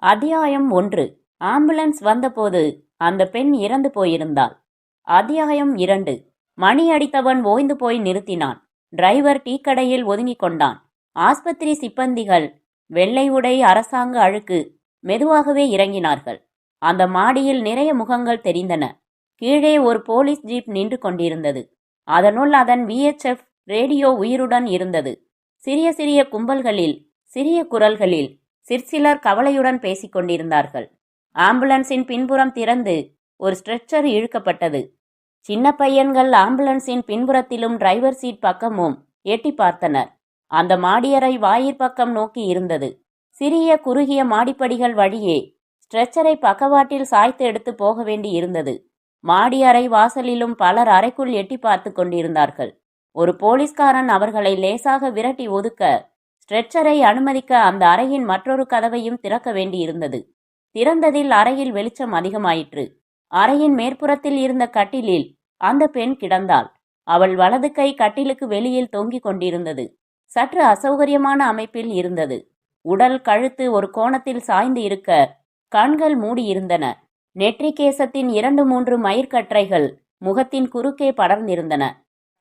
அத்தியாயம் 1. ஆம்புலன்ஸ் வந்தபோது அந்த பெண் இறந்து போயிருந்தாள். அத்தியாயம் 2. மணி அடித்தவன் ஓய்ந்து போய் நிறுத்தினான். டிரைவர் டீக்கடையில் ஒதுங்கிக் கொண்டான். ஆஸ்பத்திரி சிப்பந்திகள் வெள்ளை உடை, அரசாங்க அழுக்கு, மெதுவாகவே இறங்கினார்கள். அந்த மாடியில் நிறைய முகங்கள் தெரிந்தன. கீழே ஒரு போலீஸ் ஜீப் நின்று கொண்டிருந்தது. அதனுள் அதன் VHF ரேடியோ உயிருடன் இருந்தது. சிறிய சிறிய கும்பல்களில், சிறிய குரல்களில் சிற்சிலர் கவலையுடன் பேசிக் கொண்டிருந்தார்கள். ஆம்புலன்ஸின் பின்புறம் திறந்து ஒரு ஸ்ட்ரெச்சர் இழுக்கப்பட்டது. சின்ன பையன்கள் ஆம்புலன்ஸின் பின்புறத்திலும் டிரைவர் சீட் பக்கமும் எட்டி பார்த்தனர். அந்த மாடியறை வாயிற்பக்கம் நோக்கி இருந்தது. சிறிய குறுகிய மாடிப்படிகள் வழியே ஸ்ட்ரெச்சரை பக்கவாட்டில் சாய்த்து எடுத்து போக வேண்டி இருந்தது. மாடியறை வாசலிலும் பலர் அறைக்குள் எட்டி பார்த்து கொண்டிருந்தார்கள். ஒரு போலீஸ்காரன் அவர்களை லேசாக விரட்டி ஒதுக்க ஸ்ட்ரெச்சரை அனுமதிக்க அந்த அறையின் மற்றொரு கதவையும் திறக்க வேண்டியிருந்தது. திறந்ததில் அறையில் வெளிச்சம் அதிகமாயிற்று. அறையின் மேற்புறத்தில் இருந்த கட்டிலில் அந்த பெண் கிடந்தாள். அவள் வலது கை கட்டிலுக்கு வெளியில் தொங்கிக் கொண்டிருந்தது. சற்று அசௌகரியமான அமைப்பில் இருந்தது. உடல், கழுத்து ஒரு கோணத்தில் சாய்ந்து இருக்க கண்கள் மூடியிருந்தன. நெற்றி கேசத்தின் 2-3 மயிர்கற்றைகள் முகத்தின் குறுக்கே படர்ந்திருந்தன.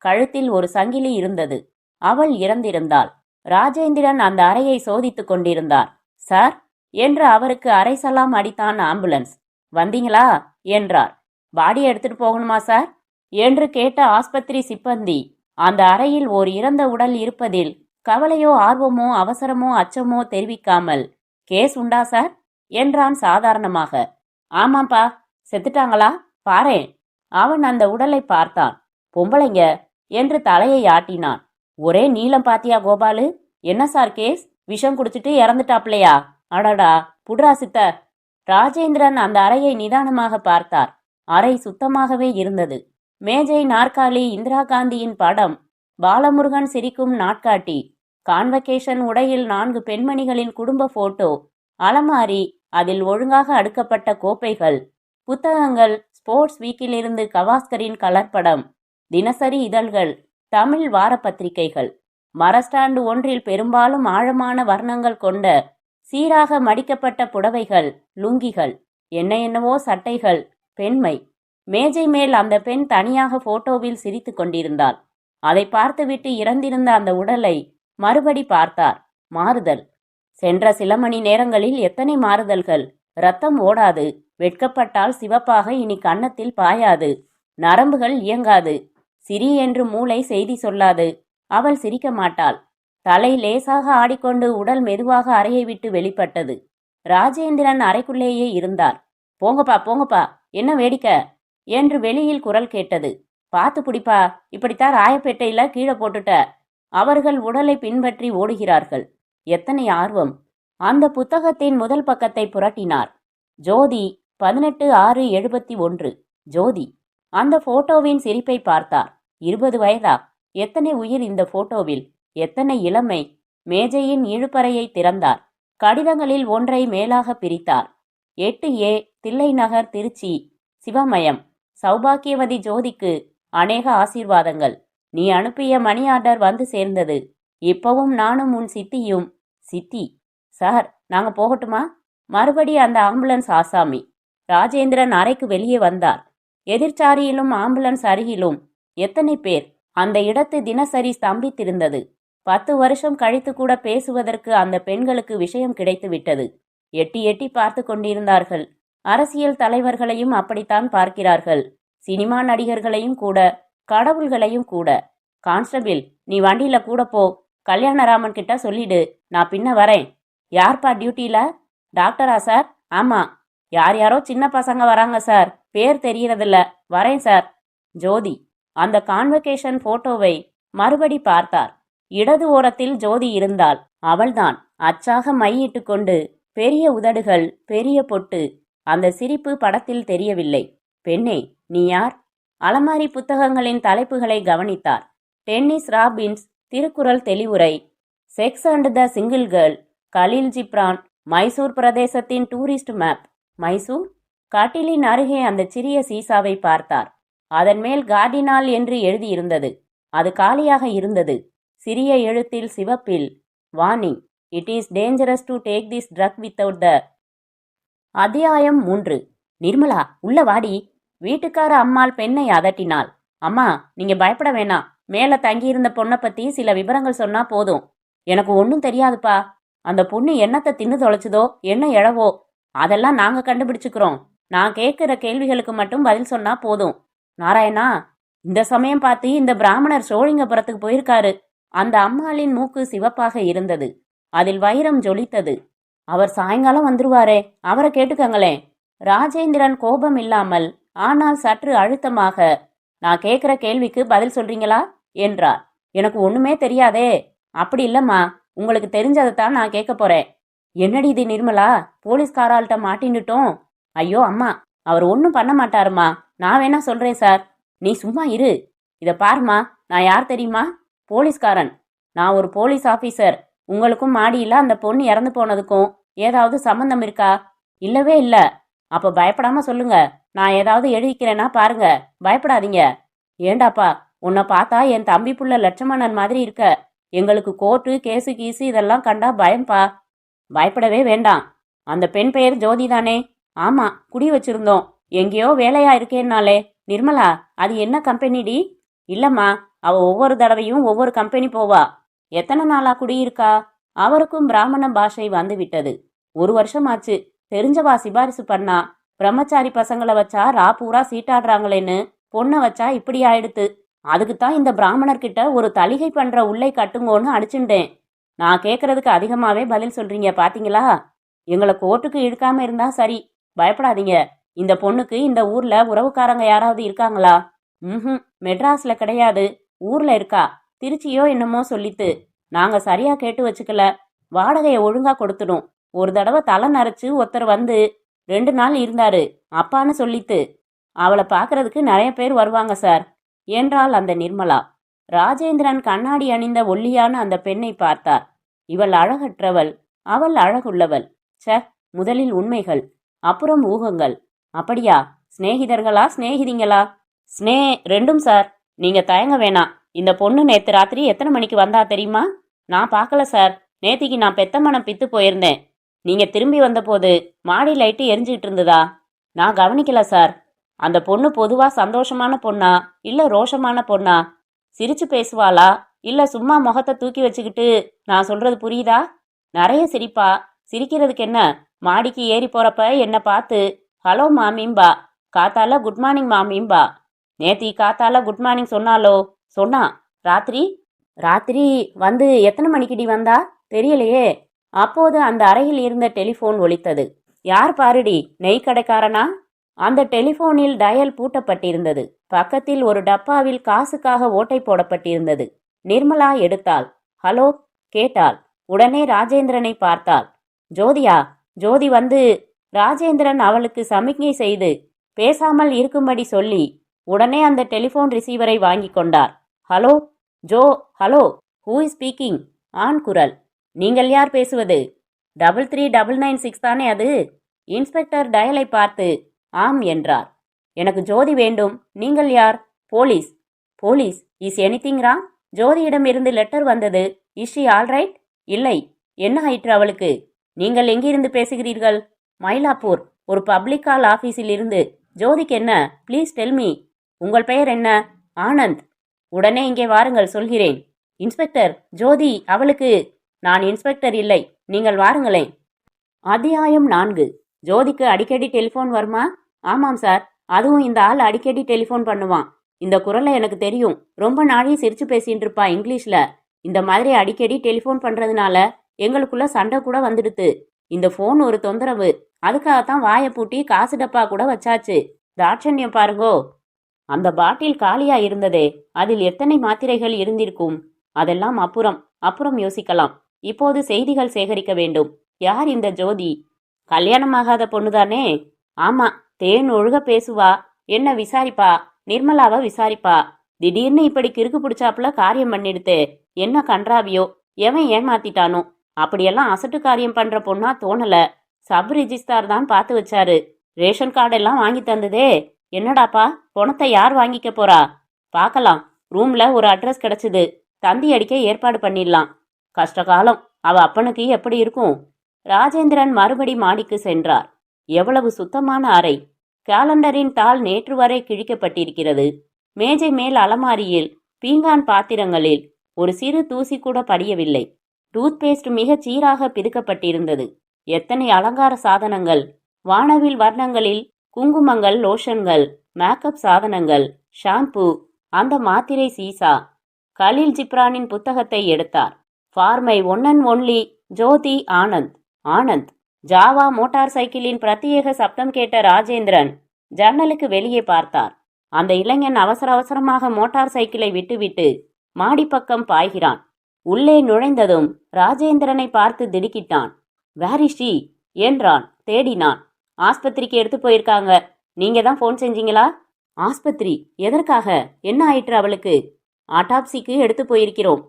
கழுத்தில் ஒரு சங்கிலி இருந்தது. அவள் இறந்திருந்தாள். ராஜேந்திரன் அந்த அறையை சோதித்துக் கொண்டிருந்தார். சார் என்று அவருக்கு அரை சலாம் அடித்தான் ஆம்புலன்ஸ். வந்தீங்களா என்றார். பாடி எடுத்துட்டு போகணுமா சார் என்று கேட்ட ஆஸ்பத்திரி சிப்பந்தி அந்த அறையில் ஓர் இறந்த உடல் இருப்பதில் கவலையோ ஆர்வமோ அவசரமோ அச்சமோ தெரிவிக்காமல், கேஸ் உண்டா சார் என்றான் சாதாரணமாக. ஆமாப்பா, செத்துட்டாங்களா பாரேன். அவன் அந்த உடலை பார்த்தான். பொம்பளைங்க என்று தலையை ஆட்டினான். ஒரே நீளம் பாத்தியா கோபாலு? என்ன சார் கேஸ்? விஷம் குடிச்சிட்டு இறந்துட்டாப்லையா? அடடா, புட்ரா சித்த. ராஜேந்திரன் அந்த அறையை நிதானமாக பார்த்தார். அறை சுத்தமாகவே இருந்தது. மேஜை, நாற்காலி, இந்திரா காந்தியின் படம், பாலமுருகன் சிரிக்கும் நாட்காட்டி, கான்வகேஷன் உடையில் 4 பெண்மணிகளின் குடும்ப போட்டோ, அலமாரி, அதில் ஒழுங்காக அடுக்கப்பட்ட கோப்பைகள், புத்தகங்கள், ஸ்போர்ட்ஸ் வீக்கிலிருந்து கவாஸ்கரின் கலர்படம், தினசரி இதழ்கள், தமிழ் வார பத்திரிகைகள், மரஸ்டாண்டு ஒன்றில் பெரும்பாலும் ஆழமான வர்ணங்கள் கொண்ட சீராக மடிக்கப்பட்ட புடவைகள், லுங்கிகள், என்னவோ சட்டைகள், பெண்மை. மேஜை மேல் அந்த பெண் தனியாக போட்டோவில் சிரித்து கொண்டிருந்தாள். அதை பார்த்துவிட்டு இறந்திருந்த அந்த உடலை மறுபடி பார்த்தார். மாறுதல். சென்ற சில மணி நேரங்களில் எத்தனை மாறுதல்கள்! இரத்தம் ஓடாது. வெட்கப்பட்டால் சிவப்பாக இனி கன்னத்தில் பாயாது. நரம்புகள் இயங்காது. சிரி என்று மூளை செய்தி சொல்லாது. அவள் சிரிக்க மாட்டாள். தலை லேசாக ஆடிக்கொண்டு உடல் மெதுவாக அறையை விட்டு வெளிப்பட்டது. ராஜேந்திரன் அறைக்குள்ளேயே இருந்தார். போங்கப்பா போங்கப்பா, என்ன வேடிக்கை என்று வெளியில் குரல் கேட்டது. பார்த்து பிடிப்பா, இப்படித்தான் ராயப்பேட்டையில கீழே போட்டுட்ட. அவர்கள் உடலை பின்பற்றி ஓடுகிறார்கள். எத்தனை ஆர்வம்! அந்த புத்தகத்தின் முதல் பக்கத்தை புரட்டினார். ஜோதி, 18/6/71. ஜோதி. அந்த போட்டோவின் சிரிப்பை பார்த்தார். 20 வயதா? எத்தனை உயிர் இந்த போட்டோவில்! எத்தனை இளமை! மேஜையின் இழுப்பறையை திறந்தார். கடிதங்களில் ஒன்றை மேலாக பிரித்தார். 8A, தில்லை நகர், திருச்சி. சிவமயம். சௌபாக்கியவதி ஜோதிக்கு அநேக ஆசீர்வாதங்கள். நீ அனுப்பிய மணி ஆர்டர் வந்து சேர்ந்தது. இப்பவும் நானும் உன் சித்தியும். சித்தி. சார், நாங்க போகட்டுமா? மறுபடி அந்த ஆம்புலன்ஸ் ஆசாமி. ராஜேந்திரன் அறைக்கு வெளியே வந்தார். எதிர்ச்சாரியிலும் ஆம்புலன்ஸ் அருகிலும் எத்தனை பேர்! அந்த இடத்து தினசரி ஸ்தம்பித்திருந்தது. 10 வருஷம் கழித்து கூட பேசுவதற்கு அந்த பெண்களுக்கு விஷயம் கிடைத்து விட்டது. எட்டி எட்டி பார்த்து கொண்டிருந்தார்கள். அரசியல் தலைவர்களையும் அப்படித்தான் பார்க்கிறார்கள். சினிமா நடிகர்களையும் கூட, கடவுள்களையும் கூட. கான்ஸ்டபிள், நீ வண்டியில கூட போ. கல்யாணராமன் கிட்ட சொல்லிடு, நான் பின்ன வரேன். யார்ப்பா டியூட்டியில? டாக்டரா சார்? ஆமா. யாரோ சின்ன பசங்க வராங்க சார். பேர் தெரியறதில்ல. வரேன் சார். ஜோதி. அந்த கான்வகேஷன் போட்டோவை மறுபடி பார்த்தார். இடது ஓரத்தில் ஜோதி இருந்தாள். அவள்தான். அச்சாக மையிட்டு கொண்டு, பெரிய உதடுகள், பெரிய பொட்டு. அந்த சிரிப்பு படத்தில் தெரியவில்லை. பெண்ணே, நீ யார்? அலமாரி புத்தகங்களின் தலைப்புகளை கவனித்தார். டென்னிஸ் ராபின்ஸ், திருக்குறள் தெளிவுரை, sex and the single girl, Khalil Gibran, Mysore பிரதேசத்தின் டூரிஸ்ட் மேப். மைசூர்? கட்டிலின் அருகே அந்த சிறிய சீசாவை பார்த்தார். அதன் மேல் கார்டினால் என்று எழுதியிருந்தது. அது காலியாக இருந்தது. சிறிய எழுத்தில் சிவப்பில், warning, it is dangerous to take this drug without the அத்தியாயம் 3. நிர்மலா, உள்ள வாடி. வீட்டுக்கார அம்மாள் பெண்ணை அதட்டினாள். அம்மா, நீங்க பயப்பட வேணாம். மேல தங்கியிருந்த பொண்ணை பத்தி சில விவரங்கள் சொன்னா போதும். எனக்கு ஒன்றும் தெரியாதுப்பா. அந்த பொண்ணு என்னத்தை தின்னு தொலைச்சதோ என்ன எழவோ அதெல்லாம் நாங்க கண்டுபிடிச்சுக்கிறோம். நான் கேட்கிற கேள்விகளுக்கு மட்டும் பதில் சொன்னா போதும். நாராயணா, இந்த சமயம் பார்த்து இந்த பிராமணர் சோழிங்கபுரத்துக்கு போயிருக்காரு. அந்த அம்மாளின் மூக்கு சிவப்பாக இருந்தது. அதில் வைரம் ஜொலித்தது. அவர் சாயங்காலம் வந்துருவாரே, அவரை கேட்டுக்கங்களேன். ராஜேந்திரன் கோபம் இல்லாமல் ஆனால் சற்று அழுத்தமாக, நான் கேட்குற கேள்விக்கு பதில் சொல்றீங்களா என்றார். எனக்கு ஒண்ணுமே தெரியாதே. அப்படி இல்லம்மா, உங்களுக்கு தெரிஞ்சதைத்தான் நான் கேட்க போறேன். என்னடி இது நிர்மலா, போலீஸ்காரால்கிட்ட மாட்டின்னுட்டோம். ஐயோ அம்மா, அவர் ஒன்றும் பண்ண மாட்டாருமா. நான் வேணா சொல்றேன் சார், நீ சும்மா இரு. இதை பாருமா, நான் யார் தெரியுமா? போலீஸ்காரன். நான் ஒரு போலீஸ் ஆபீசர். உங்களுக்கும் மாடியில அந்த பொண்ணு இறந்து போனதுக்கும் ஏதாவது சம்பந்தம் இருக்கா? இல்லவே இல்ல. அப்ப பயப்படாம சொல்லுங்க. நான் ஏதாவது எழுதிக்கிறேன்னா பாருங்க, பயப்படாதீங்க. ஏண்டாப்பா, உன்னை பார்த்தா என் தம்பி புள்ள லட்சுமணன் மாதிரி இருக்க. எங்களுக்கு கோர்ட்டு கேஸு கீசு இதெல்லாம் கண்டா பயம்பா. பயப்படவே வேண்டாம். அந்த பெண் பெயர் ஜோதி தானே? ஆமா, குடி வச்சிருந்தோம். எங்கேயோ வேலையா இருக்கேன்னாலே. நிர்மலா, அது என்ன கம்பெனிடி? இல்லம்மா, அவ ஒவ்வொரு தடவையும் ஒவ்வொரு கம்பெனி போவா. எத்தனை நாளா குடியிருக்கா? அவருக்கும் பிராமண பாஷை வந்து விட்டது. 1 வருஷம் ஆச்சு. தெரிஞ்சவா சிபாரிசு பண்ணா. பிரம்மச்சாரி பசங்களை வச்சா ராப்பூரா சீட்டாடுறாங்களேன்னு பொண்ணை வச்சா இப்படி ஆயிடுத்து. அதுக்குத்தான் இந்த பிராமணர்கிட்ட ஒரு தலிகை பண்ற உள்ளே கட்டுங்கோன்னு அடிச்சுட்டேன். நான் கேட்கறதுக்கு அதிகமாவே பதில் சொல்றீங்க பாத்தீங்களா? எங்களை கோர்ட்டுக்கு இழுக்காம இருந்தா சரி. பயப்படாதீங்க. இந்த பொண்ணுக்கு இந்த ஊர்ல உறவுக்காரங்க யாராவது இருக்காங்களா? மெட்ராஸ்ல கிடையாது, ஊர்ல இருக்கா. திருச்சியோ என்னமோ சொல்லித்து. நாங்க சரியா கேட்டு வச்சுக்கல. வாடகையை ஒழுங்கா கொடுத்துடும். ஒரு தடவை தலை நரைச்சு ஒருத்தர் வந்து 2 நாள் இருந்தாரு, அப்பான்னு சொல்லித்து. அவளை பார்க்கறதுக்கு நிறைய பேர் வருவாங்க சார் என்றாள் அந்த நிர்மலா. ராஜேந்திரன் கண்ணாடி அணிந்த ஒல்லியான அந்த பெண்ணை பார்த்தார். இவள் அழகற்றவள், அவள் அழகுள்ளவள். முதலில் உண்மைகள், அப்புறம் ஊகங்கள். அப்படியா? சிநேகிதர்களா சிநேகிதிங்களா? ரெண்டும் சார். நீங்க தயங்க வேணாம். இந்த பொண்ணு நேத்து ராத்திரி எத்தனை மணிக்கு வந்தா தெரியுமா? நான் பார்க்கல சார். நேத்திக்கு நான் பெத்த மனம் பித்து போயிருந்தேன். நீங்க திரும்பி வந்தபோது மாடி லைட்டு எரிஞ்சுக்கிட்டு இருந்ததா? நான் கவனிக்கல சார். அந்த பொண்ணு பொதுவா சந்தோஷமான பொண்ணா இல்ல ரோஷமான பொண்ணா? சிரிச்சு பேசுவாளா இல்ல சும்மா முகத்தை தூக்கி வச்சுக்கிட்டு? நான் சொல்றது புரியுதா? நிறைய சிரிப்பா. சிரிக்கிறதுக்கு என்ன, மாடிக்கு ஏறி போறப்ப என்ன பார்த்து ஹலோ மாமிம்பா, காத்தால குட் மார்னிங் மாமிம்பா. நேத்தி காத்தால குட் மார்னிங் சொன்னாலோ? சொன்னா. ராத்திரி வந்து எத்தனை மணிக்குடி வந்தா? தெரியலையே. அப்போது அந்த அறையில் இருந்த டெலிஃபோன் ஒலித்தது. யார் பாருடி, நெய் கடைக்காரனா? அந்த டெலிஃபோனில் டயல் பூட்டப்பட்டிருந்தது. பக்கத்தில் ஒரு டப்பாவில் காசுக்காக ஓட்டை போடப்பட்டிருந்தது. நிர்மலா எடுத்தாள். ஹலோ கேட்டாள். உடனே ராஜேந்திரனை பார்த்தாள். ஜோதியா? ஜோதி வந்து ராஜேந்திரன் அவளுக்கு சமிக்ஞை செய்து பேசாமல் இருக்கும்படி சொல்லி உடனே அந்த டெலிஃபோன் ரிசீவரை வாங்கி கொண்டார். Hello Joe, hello, who is speaking? ஆண் குரல். நீங்கள் யார் பேசுவது? 33996 தானே அது? இன்ஸ்பெக்டர் டயலை பார்த்து ஆம் என்றார். எனக்கு ஜோதி வேண்டும். நீங்கள் யார்? Police. Police? Is anything wrong? ஜோதியிடம் இருந்து லெட்டர் வந்தது. Is she all right? இல்லை. என்ன ஆயிற்று அவளுக்கு? நீங்கள் எங்கிருந்து பேசுகிறீர்கள்? மயிலாப்பூர், ஒரு பப்ளிக் கால் ஆபீஸில் இருந்து. ஜோதிக்கு என்ன? Please tell me. உங்கள் பெயர் என்ன? ஆனந்த். உடனே இங்கே வாருங்கள், சொல்கிறேன். இன்ஸ்பெக்டர், ஜோதி அவளுக்கு. நான் இன்ஸ்பெக்டர் இல்லை, நீங்கள் வாருங்களேன். அத்தியாயம் 4. ஜோதிக்கு அடிக்கடி டெலிஃபோன் வருமா? ஆமாம் சார். அதுவும் இந்த ஆள் அடிக்கடி டெலிஃபோன் பண்ணுவான். இந்த குரலை எனக்கு தெரியும். ரொம்ப நாளையும் சிரிச்சு பேசிட்டு இருப்பா இங்கிலீஷ்ல. இந்த மாதிரி அடிக்கடி டெலிஃபோன் பண்றதுனால எங்களுக்குள்ள சண்டை கூட வந்துடுது. இந்த போன் ஒரு தொந்தரவு. அதுக்காகத்தான் வாயை பூட்டி காசு டப்பா கூட வச்சாச்சு. தாட்சண்யம் பாருங்கோ. அந்த பாட்டில் காலியா இருந்ததே, அதில் எத்தனை மாத்திரைகள் இருந்திருக்கும்? அதெல்லாம் அப்புறம் யோசிக்கலாம். இப்போது செய்திகள் சேகரிக்க வேண்டும். யார் இந்த ஜோதி? கல்யாணமாகாத பொண்ணுதானே? ஆமா. தேன் ஒழுக பேசுவா. என்ன விசாரிப்பா, நிர்மலாவை விசாரிப்பா. திடீர்னு இப்படி கிறுக்கு பிடிச்சாப்புல காரியம் பண்ணிடுத்தே. என்ன கன்றாவியோ, எவன் ஏமாத்திட்டானோ. அப்படியெல்லாம் அசட்டு காரியம் பண்ற பொண்ணா தோணல. சப் ரிஜிஸ்டார் தான் பார்த்து வச்சாரு. ரேஷன் கார்டெல்லாம் வாங்கி தந்ததே. என்னடாப்பா, பணத்தை யார் வாங்கிக்க போறா? பார்க்கலாம். ரூம்ல ஒரு அட்ரஸ் கிடைச்சது. தந்தி அடிக்க ஏற்பாடு பண்ணிடலாம். கஷ்டகாலம். அவ அப்பனுக்கு எப்படி இருக்கும்? ராஜேந்திரன் மறுபடி மாடிக்கு சென்றார். எவ்வளவு சுத்தமான அறை! காலண்டரின் தாள் நேற்று வரை கிழிக்கப்பட்டிருக்கிறது. மேஜை மேல் அலமாரியில் பீங்கான் பாத்திரங்களில் ஒரு சிறு தூசி கூட படியவில்லை. டூத்பேஸ்ட் மிகச் சீராக பிதுக்கப்பட்டிருந்தது. எத்தனை அலங்கார சாதனங்கள்! வானவில் வர்ணங்களில் குங்குமங்கள், லோஷன்கள், மேக்கப் சாதனங்கள், ஷாம்பு, அந்த மாத்திரை சீசா. கலீல் ஜிப்ரானின் புத்தகத்தை எடுத்தார். For my one and only Jyothi Anand. Anand. Jawa motor சைக்கிளின் பிரத்யேக சப்தம் கேட்ட ராஜேந்திரன் ஜன்னலுக்கு வெளியே பார்த்தார். அந்த இளைஞன் அவசர அவசரமாக மோட்டார் சைக்கிளை விட்டுவிட்டு மாடிப்பக்கம் பாய்கிறான். உள்ளே நுழைந்ததும் ராஜேந்திரனை பார்த்து திடுக்கிட்டான். வேர் இஸ் ஷீ என்றான். தேடினான். ஆஸ்பத்திரிக்கு எடுத்து போயிருக்காங்க. நீங்க தான் ஃபோன் செஞ்சீங்களா? ஆஸ்பத்திரி? எதற்காக? என்ன ஆயிற்று அவளுக்கு? ஆட்டாப்சிக்கு எடுத்து போயிருக்கிறோம்.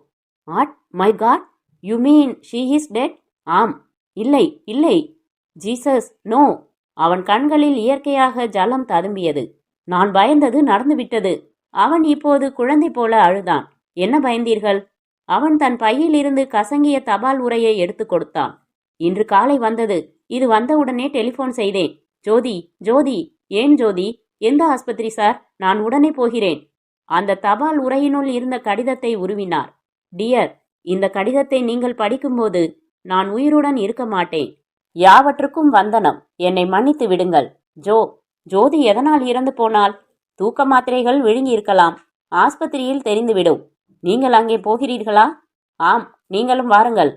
Oh my god, you mean she is dead? ஆம். இல்லை இல்லை. Jesus, no. அவன் கண்களில் இயற்கையாக ஜலம் ததும்பியது. நான் பயந்தது நடந்துவிட்டது. அவன் இப்போது குழந்தை போல அழுதான். என்ன பயந்தீர்கள்? அவன் தன் பையில் இருந்து கசங்கிய தபால் உரையை எடுத்து கொடுத்தான். இன்று காலை வந்தது. இது வந்தவுடனே டெலிஃபோன் செய்தேன். ஜோதி, ஜோதி. ஏன் ஜோதி? எந்த ஆஸ்பத்திரி சார்? நான் உடனே போகிறேன். அந்த தபால் உரையினுள் இருந்த கடிதத்தை உருவினார். டியர், இந்த கடிதத்தை நீங்கள் படிக்கும்போது நான் உயிருடன் இருக்க மாட்டேன். யாவற்றுக்கும் வந்தனம். என்னை மன்னித்து விடுங்கள். ஜோதி எதனால் இறந்து போனாள்? தூக்க மாத்திரைகள் விழுங்கி இருக்கலாம். ஆஸ்பத்திரியில் தெரிந்துவிடும். நீங்கள் அங்கே போகிறீர்களா? ஆம், நீங்களும் வாருங்கள்.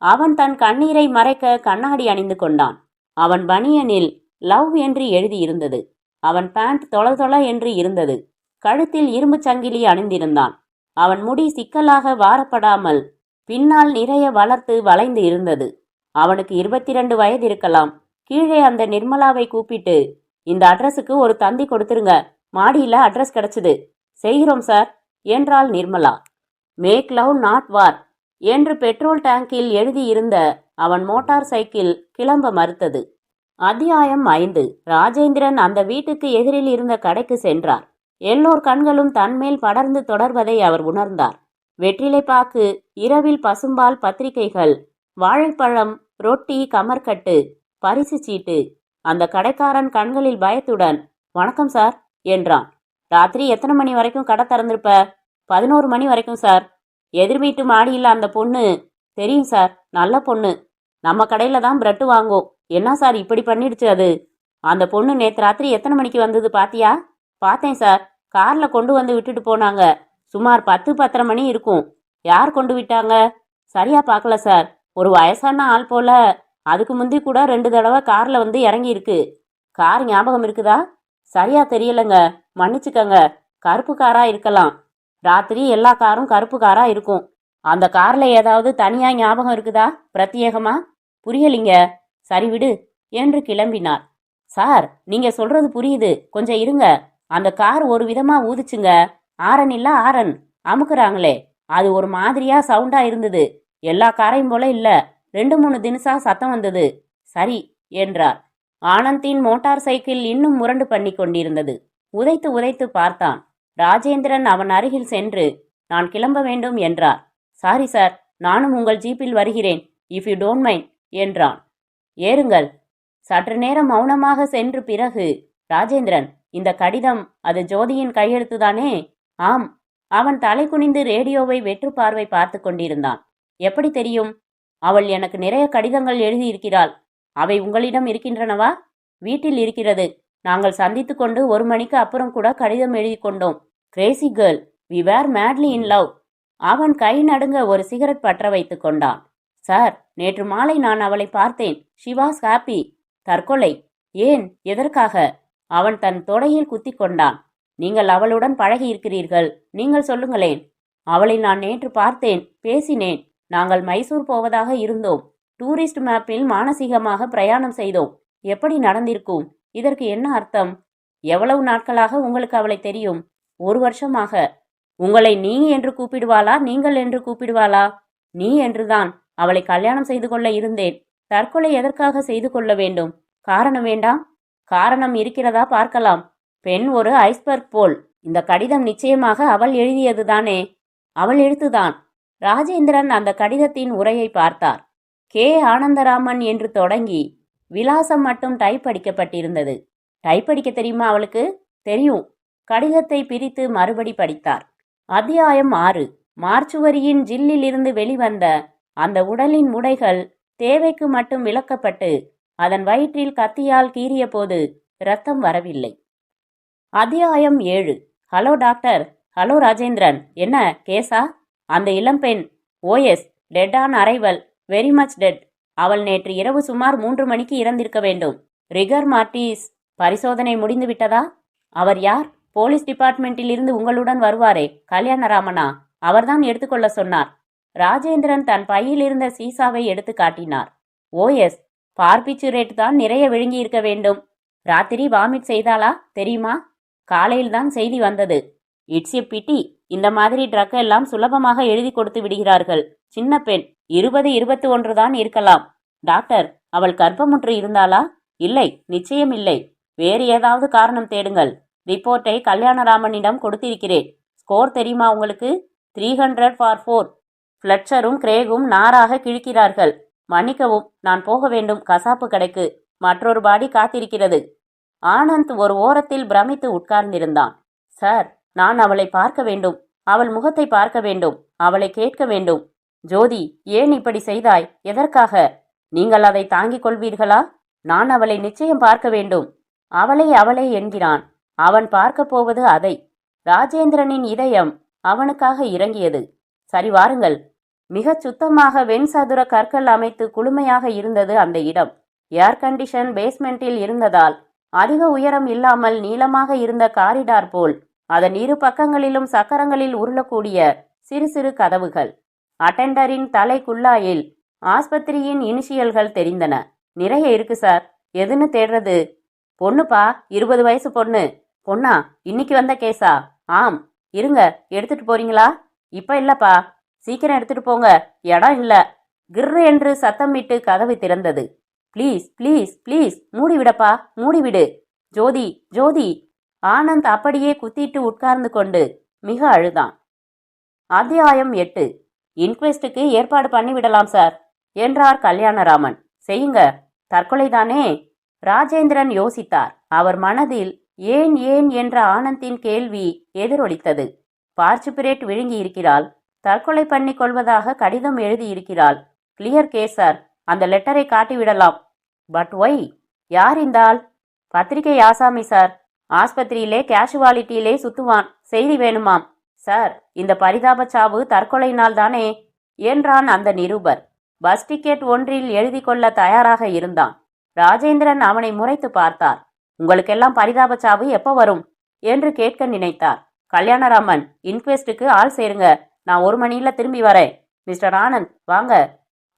அவன் தன் கண்ணீரை மறைக்க கண்ணாடி அணிந்து கொண்டான். அவன் பனியனில் லவ் என்று எழுதியிருந்தது. அவன் பேண்ட் தொள தொள என்று இருந்தது. கழுத்தில் இரும்பு சங்கிலி அணிந்திருந்தான். அவன் முடி சிக்கலாக வாரப்படாமல் பின்னால் நிறைய வளர்த்து வளைந்து இருந்தது. அவனுக்கு 22 வயது இருக்கலாம். கீழே அந்த நிர்மலாவை கூப்பிட்டு, இந்த அட்ரஸுக்கு ஒரு தந்தி கொடுத்துருங்க. மாடியில் அட்ரஸ் கிடைச்சது. செய்கிறோம் சார் என்றாள் நிர்மலா. மேக் லவ் நாட் வார் என்று பெட்ரோல் டேங்கில் எழுதியிருந்த அவன் மோட்டார் சைக்கிள் கிளம்ப மறுத்தது. அத்தியாயம் 5. ராஜேந்திரன் அந்த வீட்டுக்கு எதிரில் இருந்த கடைக்கு சென்றார். எல்லோர் கண்களும் தன்மேல் படர்ந்து தொடர்வதை அவர் உணர்ந்தார். வெற்றிலைப்பாக்கு, இரவில் பசும்பால், பத்திரிகைகள், வாழைப்பழம், ரொட்டி, கமர்கட்டு, பரிசு சீட்டு. அந்த கடைக்காரன் கண்களில் பயத்துடன், வணக்கம் சார் என்றான். ராத்திரி எத்தனை மணி வரைக்கும் கடை திறந்திருப்ப? 11 மணி வரைக்கும் சார். எதிர் வீட்டு மாடியில் அந்த பொண்ணு? தெரியும் சார், நல்ல பொண்ணு. நம்ம கடையில தான் பிரெட்டு வாங்கும். என்ன சார் இப்படி பண்ணிடுச்சு அது? அந்த பொண்ணு நேற்று ராத்திரி எத்தனை மணிக்கு வந்தது பாத்தியா? பார்த்தேன் சார். கார்ல கொண்டு வந்து விட்டுட்டு போனாங்க. சுமார் 10-10:30 மணி இருக்கும். யார் கொண்டு விட்டாங்க? சரியா பார்க்கல சார். ஒரு வயசான ஆள் போல. அதுக்கு முந்தி கூட 2 தடவை கார்ல வந்து இறங்கி இருக்கு. கார் ஞாபகம் இருக்குதா? சரியா தெரியலங்க, மன்னிச்சுக்கங்க. கருப்பு காரா இருக்கலாம். ராத்திரி எல்லா காரும் கருப்பு காரா இருக்கும். அந்த கார்ல ஏதாவது தனியா ஞாபகம் இருக்குதா? பிரத்யேகமா? புரியலிங்க. சரி விடு என்று கிளம்பினார். சார், நீங்க சொல்றது புரியுது, கொஞ்சம் இருங்க. அந்த கார் ஒரு விதமா ஊதுச்சுங்க. ஆரன் இல்ல, ஆரன் அமுக்குறாங்களே, அது ஒரு மாதிரியா சவுண்டா இருந்தது. எல்லா காரையும் போல இல்ல, 2-3 தினசா சத்தம் வந்தது. சரி என்றார். ஆனந்தின் மோட்டார் சைக்கிள் இன்னும் முரண்டு பண்ணி கொண்டிருந்தது. உதைத்து உதைத்து பார்த்தான். ராஜேந்திரன் அவன் அருகில் சென்று, நான் கிளம்ப வேண்டும் என்றார். சாரி சார், நானும் உங்கள் ஜீப்பில் வருகிறேன், இஃப் யூ டோன்ட் மைண்ட் என்றான். ஏறுங்கள். சற்று நேரம் மௌனமாக சென்று பிறகு, ராஜேந்திரன், இந்த கடிதம் அது ஜோதியின் கையெழுத்துதானே? ஆம். அவன் தலை குனிந்து ரேடியோவை வெற்று பார்வை பார்த்து கொண்டிருந்தான். எப்படி தெரியும்? அவள் எனக்கு நிறைய கடிதங்கள் எழுதியிருக்கிறாள். அவை உங்களிடம் இருக்கின்றனவா? வீட்டில் இருக்கிறது. நாங்கள் சந்தித்து கொண்டு 1 மணிக்கு அப்புறம் கூட கடிதம் எழுதி கொண்டோம். Crazy girl, we were madly in love. அவன் கை நடுங்க ஒரு சிகரெட் பற்ற வைத்து கொண்டான். சார், நேற்று மாலை நான் அவளை பார்த்தேன். She was happy. தற்கொலை? ஏன், எதற்காக? அவன் தன் தொடையில் குத்தி கொண்டான். நீங்கள் அவளுடன் பழகி இருக்கிறீர்கள், நீங்கள் சொல்லுங்களேன். அவளை நான் நேற்று பார்த்தேன், பேசினேன். நாங்கள் மைசூர் போவதாக இருந்தோம். டூரிஸ்ட் மேப்பில் மானசீகமாக பிரயாணம் செய்தோம். எப்படி நடந்திருக்கும்? இதற்கு என்ன அர்த்தம்? எவ்வளவு நாட்களாக உங்களுக்கு அவளை தெரியும்? 1 வருஷமாக. உங்களை நீ என்று கூப்பிடுவாளா, நீங்கள் என்று கூப்பிடுவாளா? நீ என்றுதான். அவளை கல்யாணம் செய்து கொள்ள இருந்தேன். தற்கொலை எதற்காக செய்து கொள்ள வேண்டும்? காரணம் வேண்டாம்? காரணம் இருக்கிறதா பார்க்கலாம். பெண் ஒரு ஐஸ்பர்க் போல். இந்த கடிதம் நிச்சயமாக அவள் எழுதியதுதானே? அவள் எழுத்துதான். ராஜேந்திரன் அந்த கடிதத்தின் உரையை பார்த்தார். கே. ஆனந்தராமன் என்று தொடங்கி விலாசம் மட்டும் டைப் அடிக்கப்பட்டிருந்தது. டைப் அடிக்க தெரியுமா அவளுக்கு? தெரியும். கடிதத்தை பிரித்து மறுபடி படித்தார். அத்தியாயம் 6. மார்ச்சுவரியின் ஜில்லிலிருந்து வெளிவந்த அந்த உடலின் முடைகள் தேவைக்கு மட்டும் விலக்கப்பட்டு அதன் வயிற்றில் கத்தியால் கீறிய போது இரத்தம் வரவில்லை. அத்தியாயம் 7. Hello doctor. ஹலோ ராஜேந்திரன். என்ன கேஸா? அந்த இளம்பெண் was dead on arrival, very much dead. அவள் நேற்று இரவு சுமார் 3 மணிக்கு இறந்திருக்க வேண்டும். Rigor mortis. பரிசோதனை முடிந்து விட்டதா? அவர் யார்? போலீஸ் டிபார்ட்மெண்ட்டில் இருந்து உங்களுடன் வருவாரே, கல்யாணராமனா? அவர்தான் எடுத்துக்கொள்ள சொன்னார். ராஜேந்திரன் தன் பையில் இருந்த சீசாவை எடுத்து காட்டினார். ஓஎஸ், பார்பிச்சுரேட் தான் நிறைய விழுங்கி இருக்க வேண்டும். ராத்திரி வாமிட் செய்தாளா தெரியுமா? காலையில் தான் செய்தி வந்தது. இட்ஸ் எ பிட்டி. இந்த மாதிரி ட்ரக் எல்லாம் சுலபமாக எழுதி கொடுத்து விடுகிறார்கள். சின்ன பெண், 20, 21 தான் இருக்கலாம். டாக்டர், அவள் கர்ப்பமுற்று இருந்தாளா? இல்லை, நிச்சயம் இல்லை. வேறு ஏதாவது காரணம் தேடுங்கள். ரிப்போர்ட்டை கல்யாணராமனிடம் கொடுத்திருக்கிறேன். ஸ்கோர் தெரியுமா உங்களுக்கு? 300 ஃபார் 4. ஃப்ளட்சரும் கிரேகும் நாராக கிழிக்கிறார்கள். மன்னிக்கவும், நான் போக வேண்டும் கசாப்பு கடைக்கு. மற்றொரு பாடி காத்திருக்கிறது. ஆனந்த் ஒரு ஓரத்தில் பிரமித்து உட்கார்ந்திருந்தான். சார், நான் அவளை பார்க்க வேண்டும். அவள் முகத்தை பார்க்க வேண்டும். அவளை கேட்க வேண்டும். ஜோதி, ஏன் இப்படி செய்தாய்? எதற்காக? நீங்கள் அதை தாங்கிக் கொள்வீர்களா? நான் அவளை நிச்சயம் பார்க்க வேண்டும். அவளை என்கிறான். அவன் பார்க்க போவது அதை. ராஜேந்திரனின் இதயம் அவனுக்காக இறங்கியது. சரி, வாருங்கள். மிகச் சுத்தமாக வெண்சதுர கற்கள் அமைத்து குளுமையாக இருந்தது அந்த இடம். ஏர் கண்டிஷன் பேஸ்மெண்டில் இருந்ததால் அதிக உயரம் இல்லாமல் நீளமாக இருந்த காரிடார் போல் அதன் இரு பக்கங்களிலும் சக்கரங்களில் உருளக்கூடிய சிறு சிறு கதவுகள். அட்டெண்டரின் தலை குல்லாயில் ஆஸ்பத்திரியின் இனிஷியல்கள் தெரிந்தன. நிறைய இருக்கு சார். எதுன்னு தேடுறது? பொண்ணுப்பா, 20 வயசு பொண்ணு. பொண்ணா? இன்னைக்கு வந்த கேஸா? ஆம். இருங்க, எடுத்துட்டு போறீங்களா? இப்ப இல்லப்பா, சீக்கிரம் எடுத்துட்டு போங்க, இடம் இல்ல. கிர்ரு என்று சத்தமிட்டு கதவு திறந்தது. ப்ளீஸ் ப்ளீஸ் ப்ளீஸ், மூடிவிடப்பா, மூடிவிடு. ஜோதி, ஜோதி. ஆனந்த் அப்படியே குத்திட்டு உட்கார்ந்து கொண்டு மிக அழுதான். அத்தியாயம் 8. இன்குவெஸ்டுக்கு ஏற்பாடு பண்ணிவிடலாம் சார் என்றார் கல்யாணராமன். செய்யுங்க, தற்கொலைதானே? ராஜேந்திரன் யோசித்தார். அவர் மனதில் ஏன் ஏன் என்ற ஆனந்தின் கேள்வி எதிரொலித்தது. பார்ச்சுபிரேட் விழுங்கி இருக்கிறாள். தற்கொலை பண்ணி கொள்வதாக கடிதம் எழுதியிருக்கிறாள். Clear case sir. அந்த லெட்டரை காட்டிவிடலாம். But why? யார் இந்த ஆள்? பத்திரிகை ஆசாமி சார். ஆஸ்பத்திரியிலே கேஷுவாலிட்டியிலே சுத்துவான். செய்தி வேணுமாம். சார், இந்த பரிதாப சாவு தற்கொலையினால் தானே என்றான் அந்த நிருபர். பஸ் டிக்கெட் ஒன்றில் எழுதி கொள்ள தயாராக இருந்தான். ராஜேந்திரன் அவனை முறைத்து பார்த்தார். உங்களுக்கெல்லாம் பரிதாப சாவு எப்போ வரும் என்று கேட்க நினைத்தார். கல்யாணராமன், இன்குவெஸ்டுக்கு ஆள் சேருங்க. நான் 1 மணியில திரும்பி வரேன். மிஸ்டர் ஆனந்த், வாங்க.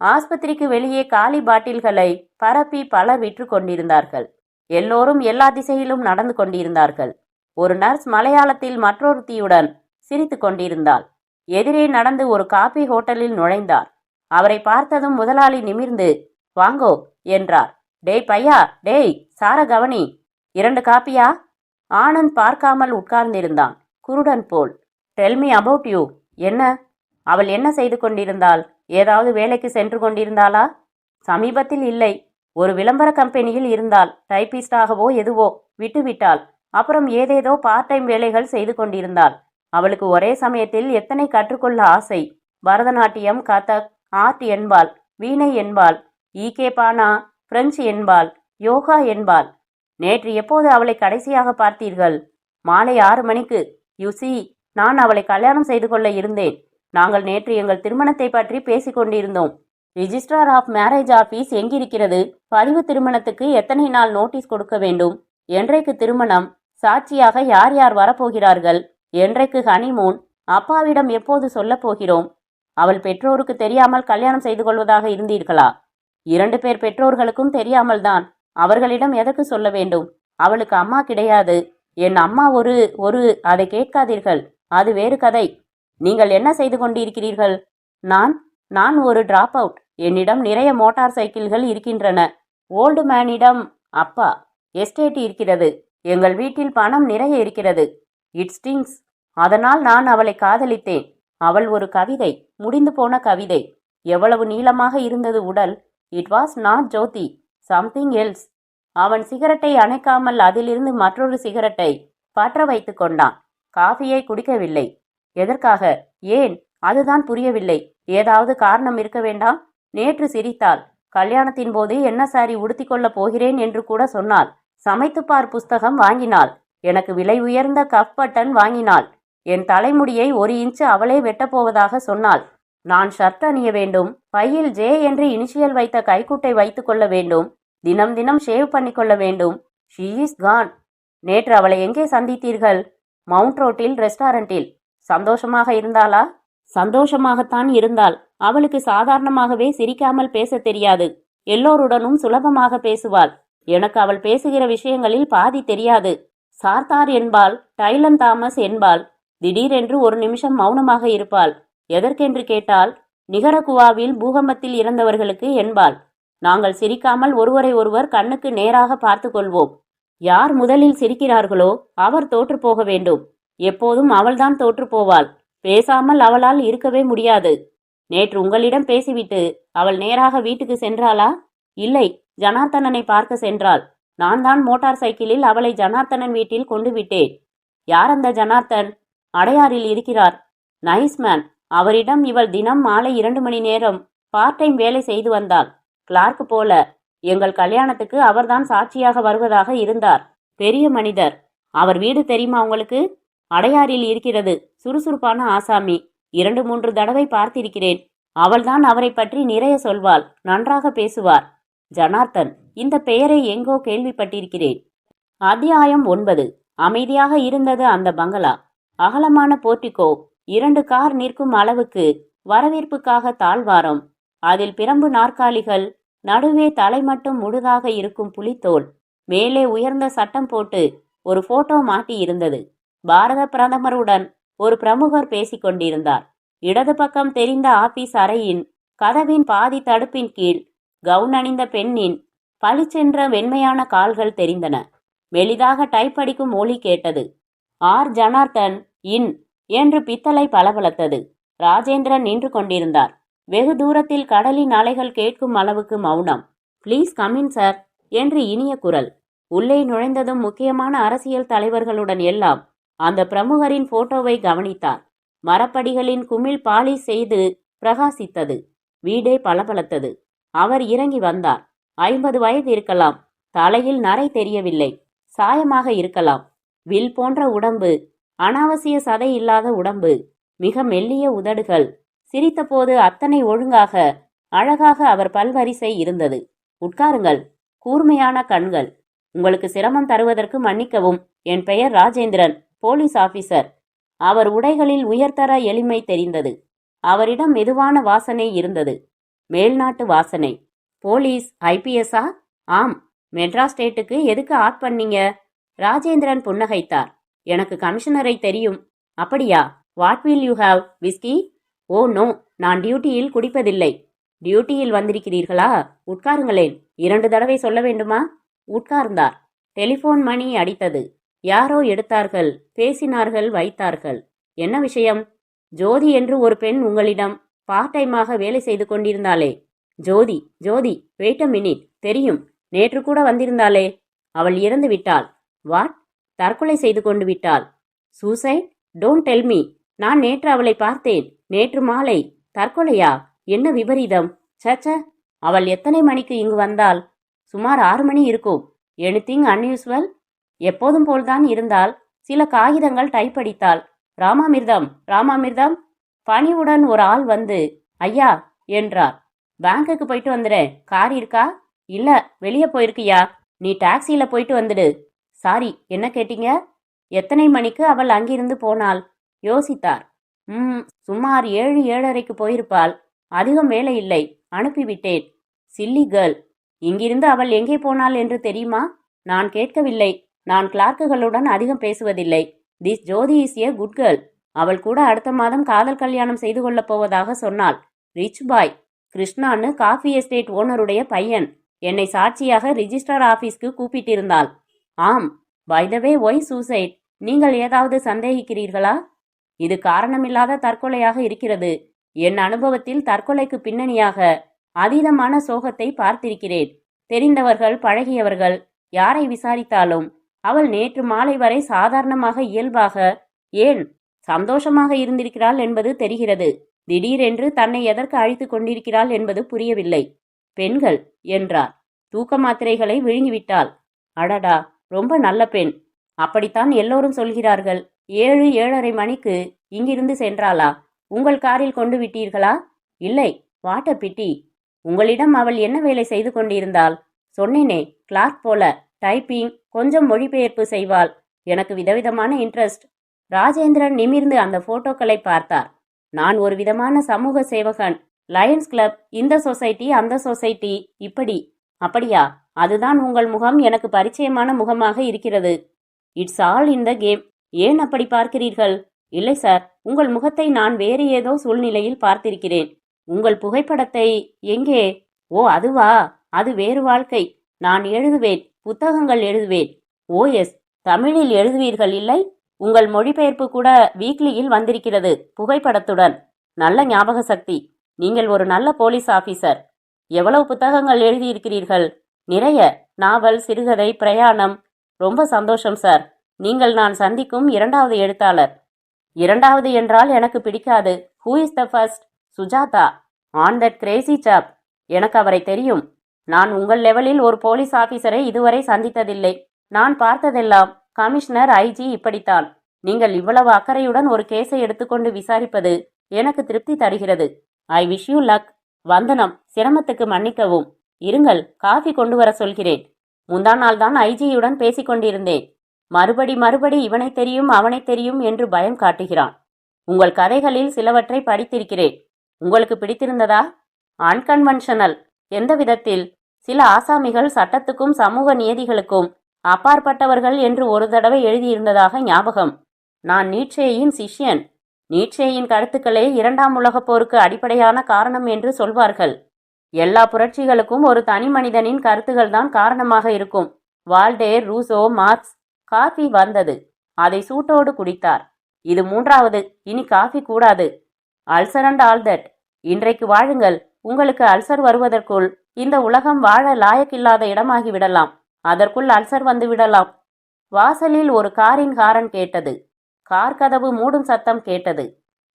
ஆஸ்பத்திரிக்கு வெளியே காலி பாட்டில்களை பரப்பி பலர் விற்று கொண்டிருந்தார்கள். எல்லோரும் எல்லா திசையிலும் நடந்து கொண்டிருந்தார்கள். ஒரு நர்ஸ் மலையாளத்தில் மற்றொருத்தியுடன் சிரித்து கொண்டிருந்தாள். எதிரே நடந்து ஒரு காபி ஹோட்டலில் நுழைந்தார். அவரை பார்த்ததும் முதலாளி நிமிர்ந்து வாங்கோ என்றார். டேய் பையா, டேய் சார கவனி. 2 காப்பியா? ஆனந்த் பார்க்காமல் உட்கார்ந்திருந்தான், குருடன் போல். Tell me about you. என்ன? அவள் என்ன செய்து கொண்டிருந்தாள்? ஏதாவது வேலைக்கு சென்று கொண்டிருந்தாளா? சமீபத்தில் இல்லை. ஒரு விளம்பர கம்பெனியில் இருந்தாள். டைபிஸ்டாகவோ எதுவோ விட்டுவிட்டாள். அப்புறம் ஏதேதோ பார்ட் டைம் வேலைகள் செய்து கொண்டிருந்தாள். அவளுக்கு ஒரே சமயத்தில் எத்தனை கற்றுக்கொள்ள ஆசை. பரதநாட்டியம், கதக், ஆர்ட் என்பாள், வீணை என்பாள், ஈகே பானா, பிரெஞ்சு என்பாள், யோகா என்பாள். நேற்று எப்போது அவளை கடைசியாக பார்த்தீர்கள்? மாலை 6 மணிக்கு. யூசி, நான் அவளை கல்யாணம் செய்து கொள்ள இருந்தேன். நாங்கள் நேற்று எங்கள் திருமணத்தை பற்றி பேசிக் கொண்டிருந்தோம். ரிஜிஸ்ட்ரார் ஆஃப் மேரேஜ் ஆபீஸ் எங்கிருக்கிறது? பதிவு திருமணத்துக்கு எத்தனை நாள் நோட்டீஸ் கொடுக்க வேண்டும்? என்றைக்கு திருமணம்? சாட்சியாக யார் யார் வரப்போகிறார்கள்? என்றைக்கு ஹனிமூன்? அப்பாவிடம் எப்போது சொல்ல போகிறோம்? அவள் பெற்றோருக்கு தெரியாமல் கல்யாணம் செய்து கொள்வதாக இருந்தீர்களா? 2 பேர் பெற்றோர்களுக்கும் தெரியாமல் தான். அவர்களிடம் எதற்கு சொல்ல வேண்டும்? அவளுக்கு அம்மா கிடையாது. என் அம்மா ஒரு அதை கேட்காதீர்கள். அது வேறு கதை. நீங்கள் என்ன செய்து கொண்டிருக்கிறீர்கள்? நான் ஒரு டிராப் அவுட். என்னிடம் நிறைய மோட்டார் சைக்கிள்கள் இருக்கின்றன. ஓல்டு மேனிடம் அப்பா எஸ்டேட் இருக்கிறது. எங்கள் வீட்டில் பணம் நிறைய இருக்கிறது. It stings. அதனால் நான் அவளை காதலித்தேன். அவள் ஒரு கவிதை, முடிந்து போன கவிதை. எவ்வளவு நீளமாக இருந்தது உடல். It was not Jyothi. Something else. அவன் சிகரெட்டை அணைக்காமல் அதிலிருந்து மற்றொரு சிகரெட்டை பற்ற வைத்து கொண்டான். காஃபியை குடிக்கவில்லை. எதற்காக? ஏன்? அதுதான் புரியவில்லை. ஏதாவது காரணம் இருக்க வேண்டாம்? நேற்று சிரித்தாள். கல்யாணத்தின் போது என்ன சாரி உடுத்திக்கொள்ளப் போகிறேன் என்று கூட சொன்னாள். சமைத்துப்பார் புஸ்தகம் வாங்கினாள். எனக்கு விலை உயர்ந்த கஃப் பட்டன் வாங்கினாள். என் தலைமுடியை 1 இன்ச்சு அவளே வெட்டப்போவதாக சொன்னாள். நான் ஷர்ட் அணிய வேண்டும். பையில் ஜே என்று இனிஷியல் வைத்த கைக்குட்டை வைத்துக் கொள்ள வேண்டும். தினம் தினம் ஷேவ் பண்ணிக்கொள்ள வேண்டும். She is gone. நேற்று அவளை எங்கே சந்தித்தீர்கள்? மவுண்ட் ரோட்டில் ரெஸ்டாரண்டில். சந்தோஷமாக இருந்தாளா? சந்தோஷமாகத்தான் இருந்தாள். அவளுக்கு சாதாரணமாகவே சிரிக்காமல் பேச தெரியாது. எல்லோருடனும் சுலபமாக பேசுவாள். எனக்கு அவள் பேசுகிற விஷயங்களில் பாதி தெரியாது. சார்த்தார் என்பாள், டைலன் தாமஸ் என்பாள். திடீரென்று ஒரு நிமிஷம் மௌனமாக இருப்பாள். எதற்கென்று கேட்டால், நிகரகுவாவில் பூகம்பத்தில் இறந்தவர்களுக்கு என்பாள். நாங்கள் சிரிக்காமல் ஒருவரை ஒருவர் கண்ணுக்கு நேராக பார்த்து கொள்வோம். யார் முதலில் சிரிக்கிறார்களோ அவர் தோற்று போக வேண்டும். எப்போதும் அவள்தான் தோற்று போவாள். பேசாமல் அவளால் இருக்கவே முடியாது. நேற்று உங்களிடம் பேசிவிட்டு அவள் நேராக வீட்டுக்கு சென்றாளா? இல்லை, ஜனார்த்தனனை பார்க்க சென்றாள். நான் தான் மோட்டார் சைக்கிளில் அவளை ஜனார்த்தனன் வீட்டில் கொண்டு விட்டேன். யார் அந்த ஜனார்த்தன்? அடையாறில் இருக்கிறார். Nice man. அவரிடம் இவள் தினம் மாலை 2 மணி நேரம் பார்ட் டைம் வேலை செய்து வந்தாள். கிளார்க் போல. எங்கள் கல்யாணத்துக்கு அவர்தான் சாட்சியாக வருவதாக இருந்தார். பெரிய மனிதர். அவர் வீடு தெரியுமா உங்களுக்கு? அடையாறில் இருக்கிறது. சுறுசுறுப்பான ஆசாமி. 2-3 தடவை பார்த்திருக்கிறேன். அவள்தான் அவரை பற்றி நிறைய சொல்வாள். நன்றாக பேசுவார். ஜனார்த்தன். இந்த பெயரை எங்கோ கேள்விப்பட்டிருக்கிறேன். அத்தியாயம் 9. அமைதியாக இருந்தது அந்த பங்களா. அகலமான போர்ட்டிகோ, 2 கார் நிற்கும் அளவுக்கு வரவேற்புக்காக தாழ்வாரம், அதில் பிரம்பு நாற்காலிகள், நடுவே தலை மட்டும் முழுதாக இருக்கும் புலித்தோல், மேலே உயர்ந்த சட்டம் போட்டு ஒரு போட்டோ மாட்டி இருந்தது. பாரத பிரதமருடன் ஒரு பிரமுகர் பேசிக் கொண்டிருந்தார். இடது பக்கம் தெரிந்த ஆபீஸ் அறையின் கதவின் பாதி தடுப்பின் கீழ் கவுன் அணிந்த பெண்ணின் பளிச்சென்ற வெண்மையான கால்கள் தெரிந்தன. மெலிதாக டைப் அடிக்கும் ஒலி கேட்டது. ஆர் ஜனார்த்தன் இன் என்று பித்தளை பளபளத்தது. ராஜேந்திரன் நின்று கொண்டிருந்தார். வெகு தூரத்தில் கடலின் அலைகள் கேட்கும் அளவுக்கு மௌனம். ப்ளீஸ் கமின் சார் என்று இனிய குரல். உள்ளே நுழைந்ததும் முக்கியமான அரசியல் தலைவர்களுடன் எல்லாம் அந்த பிரமுகரின் போட்டோவை கவனித்தார். மரப்படிகளின் குமிழ் பாலிஷ் செய்து பிரகாசித்தது. வீடே பளபளத்தது. அவர் இறங்கி வந்தார். 50 வயது இருக்கலாம். தலையில் நரை தெரியவில்லை. சாயமாக இருக்கலாம். வில் போன்ற உடம்பு, அனாவசிய சதை இல்லாத உடம்பு, மிக மெல்லிய உதடுகள். சிரித்தபோது அத்தனை ஒழுங்காக அழகாக அவர் பல்வரிசை இருந்தது. உட்காருங்கள். கூர்மையான கண்கள். உங்களுக்கு சிரமம் தருவதற்கு மன்னிக்கவும். என் பெயர் ராஜேந்திரன், போலீஸ் ஆபீசர். அவர் உடைகளில் உயர்தர எளிமை தெரிந்தது. அவரிடம் மெதுவான வாசனை இருந்தது. மேல்நாட்டு வாசனை. போலீஸ் ஐபிஎஸ்ஸா? ஆம். மெட்ராஸ் ஸ்டேட்டுக்கு எதுக்கு ஆட் பண்ணீங்க? ராஜேந்திரன் புன்னகைத்தார். எனக்கு கமிஷனரை தெரியும். அப்படியா? What will you have? Whisky? Oh no, நான் டியூட்டியில் குடிப்பதில்லை. டியூட்டியில் வந்திருக்கிறீர்களா? உட்காருங்களேன். 2 தடவை சொல்ல வேண்டுமா? உட்கார்ந்தார். டெலிபோன் மணி அடித்தது. யாரோ எடுத்தார்கள், பேசினார்கள், வைத்தார்கள். என்ன விஷயம்? ஜோதி என்று ஒரு பெண் உங்களிடம் பார்ட் டைமாக வேலை செய்து கொண்டிருந்தாளே. ஜோதி? ஜோதி, வெயிட் அ மினிட். தெரியும். நேற்று கூட வந்திருந்தாளே. அவள் இறந்து விட்டாள். வாட்? தற்கொலை செய்து கொண்டு விட்டாள். சூசைட்? Don't tell me. நான் நேற்று அவளை பார்த்தேன். நேற்று மாலை. தற்கொலையா? என்ன விபரீதம்! சச்ச. அவள் எத்தனை மணிக்கு இங்கு வந்தாள்? சுமார் 6 மணி இருக்கும். Anything unusual? எப்போதும் போல்தான் இருந்தால். சில காகிதங்கள் டைப் அடித்தாள். ராமாமிர்தம், ராமாமிர்தம். பணிவுடன் ஒரு ஆள் வந்து ஐயா என்றார். பேங்குக்கு போயிட்டு வந்துடுறேன். கார் இருக்கா? இல்ல, வெளியே போயிருக்கியா? நீ டாக்ஸியில போயிட்டு வந்துடு. சாரி, என்ன கேட்டீங்க? எத்தனை மணிக்கு அவள் அங்கிருந்து போனாள்? யோசித்தார். சுமார் 7-7:30 போயிருப்பாள். அதிகம் வேலை இல்லை. அனுப்பிவிட்டேன். Silly girl. இங்கிருந்து அவள் எங்கே போனாள் என்று தெரியுமா? நான் கேட்கவில்லை. நான் கிளார்க்குகளுடன் அதிகம் பேசுவதில்லை. This Jyothi is a good girl. அவள் கூட அடுத்த மாதம் காதல் கல்யாணம் செய்து கொள்ளப் போவதாக சொன்னாள். Rich boy. கிருஷ்ணான்னு காஃபி எஸ்டேட் ஓனருடைய பையன். என்னை சாட்சியாக ரிஜிஸ்டர் ஆபீஸ்க்கு கூப்பிட்டிருந்தாள். ஆம். By the way, why suicide? நீங்கள் ஏதாவது சந்தேகிக்கிறீர்களா? இது காரணமில்லாத தற்கொலையாக இருக்கிறது. என் அனுபவத்தில் தற்கொலைக்கு பின்னணியாக அதீதமான சோகத்தை பார்த்திருக்கிறேன். தெரிந்தவர்கள், பழகியவர்கள் யாரை விசாரித்தாலும் அவள் நேற்று மாலை வரை சாதாரணமாக, இயல்பாக, ஏன் சந்தோஷமாக இருந்திருக்கிறாள் என்பது தெரிகிறது. திடீரென்று தன்னை எதற்கு அழைத்து கொண்டிருக்கிறாள் என்பது புரியவில்லை. பெண்கள் என்றார். தூக்க மாத்திரைகளை விழுங்கிவிட்டாள். அடடா, ரொம்ப நல்ல பெண். அப்படித்தான் எல்லோரும் சொல்கிறார்கள். 7, 7:30 மணிக்கு இங்கிருந்து சென்றாளா? உங்கள் காரில் கொண்டு விட்டீர்களா? இல்லை. வாட் அ பிட்டி. உங்களிடம் அவள் என்ன வேலை செய்து கொண்டிருந்தாள்? சொன்னேனே, கிளார்க் போல. டைப்பிங், கொஞ்சம் மொழிபெயர்ப்பு செய்வாள். எனக்கு விதவிதமான இன்ட்ரெஸ்ட். ராஜேந்திரன் நிமிர்ந்து அந்த போட்டோக்களை பார்த்தார். நான் ஒரு விதமான சமூக சேவகன். லயன்ஸ் கிளப், இந்த சொசைட்டி, அந்த சொசைட்டி, இப்படி. அப்படியா? அதுதான் உங்கள் முகம் எனக்கு பரிச்சயமான முகமாக இருக்கிறது. It's all in the game. ஏன் அப்படி பார்க்கிறீர்கள்? இல்லை சார், உங்கள் முகத்தை நான் வேறு ஏதோ சூழ்நிலையில் பார்த்திருக்கிறேன். உங்கள் புகைப்படத்தை எங்கே? ஓ, அதுவா? அது வேறு வாழ்க்கை. நான் எழுதுவேன், புத்தகங்கள் எழுதுவேன். ஓ எஸ், தமிழில் எழுதுவீர்கள் இல்லை? உங்கள் மொழிபெயர்ப்பு கூட வீக்லியில் வந்திருக்கிறது, புகைப்படத்துடன். நல்ல ஞாபக சக்தி. நீங்கள் ஒரு நல்ல போலீஸ் ஆபீசர். எவ்வளவு புத்தகங்கள் எழுதியிருக்கிறீர்கள்? நிறைய. நாவல், சிறுகதை, பிரயாணம். ரொம்ப சந்தோஷம் சார். நீங்கள் நான் சந்திக்கும் 2வது எழுத்தாளர். 2வது என்றால் எனக்கு பிடிக்காது. Who is the first? Sujatha. On that Crazy சாப். எனக்கு அவரை தெரியும். நான் உங்கள் லெவலில் ஒரு போலீஸ் ஆபீசரை இதுவரை சந்தித்ததில்லை. நான் பார்த்ததெல்லாம் கமிஷனர், ஐஜி, இப்படித்தான். நீங்கள் இவ்வளவு அக்கறையுடன் ஒரு கேஸை எடுத்துக்கொண்டு விசாரிப்பது எனக்கு திருப்தி தருகிறது. I wish you luck. வந்தனம். சிரமத்துக்கு மன்னிக்கவும். இருங்கள், காஃபி கொண்டு வர சொல்கிறேன். முந்தா நாள் தான் ஐஜியுடன் பேசிக்கொண்டிருந்தேன். மறுபடி இவனை தெரியும், அவனை தெரியும் என்று பயம் காட்டுகிறான். உங்கள் கதைகளில் சிலவற்றை படித்திருக்கிறேன். உங்களுக்கு பிடித்திருந்ததா? அன்கன்வென்ஷனல். எந்த விதத்தில்? சில ஆசாமிகள் சட்டத்துக்கும் சமூக நியதிகளுக்கும் அப்பாற்பட்டவர்கள் என்று ஒரு தடவை எழுதியிருந்ததாக ஞாபகம். நான் நீட்சேயின் சிஷ்யன். நீட்சேயின் கருத்துக்களே 2ஆம் உலகப் போருக்கு அடிப்படையான காரணம் என்று சொல்வார்கள். எல்லா புரட்சிகளுக்கும் ஒரு தனி மனிதனின் கருத்துகள் தான் காரணமாக இருக்கும். Voltaire, Rousseau, marks. காஃபி வந்தது. அதை சூட்டோடு குடித்தார். இது 3வது. இனி காஃபி கூடாது. Ulcer and all that. இன்றைக்கு வாழுங்கள். உங்களுக்கு அல்சர் வருவதற்குள் இந்த உலகம் வாழ லாயக்கில்லாத இடமாகி விடலாம். அதற்குள் அல்சர் வந்து விடலாம். வாசலில் ஒரு காரின் ஹாரன் கேட்டது. கார் கதவு மூடும் சத்தம் கேட்டது.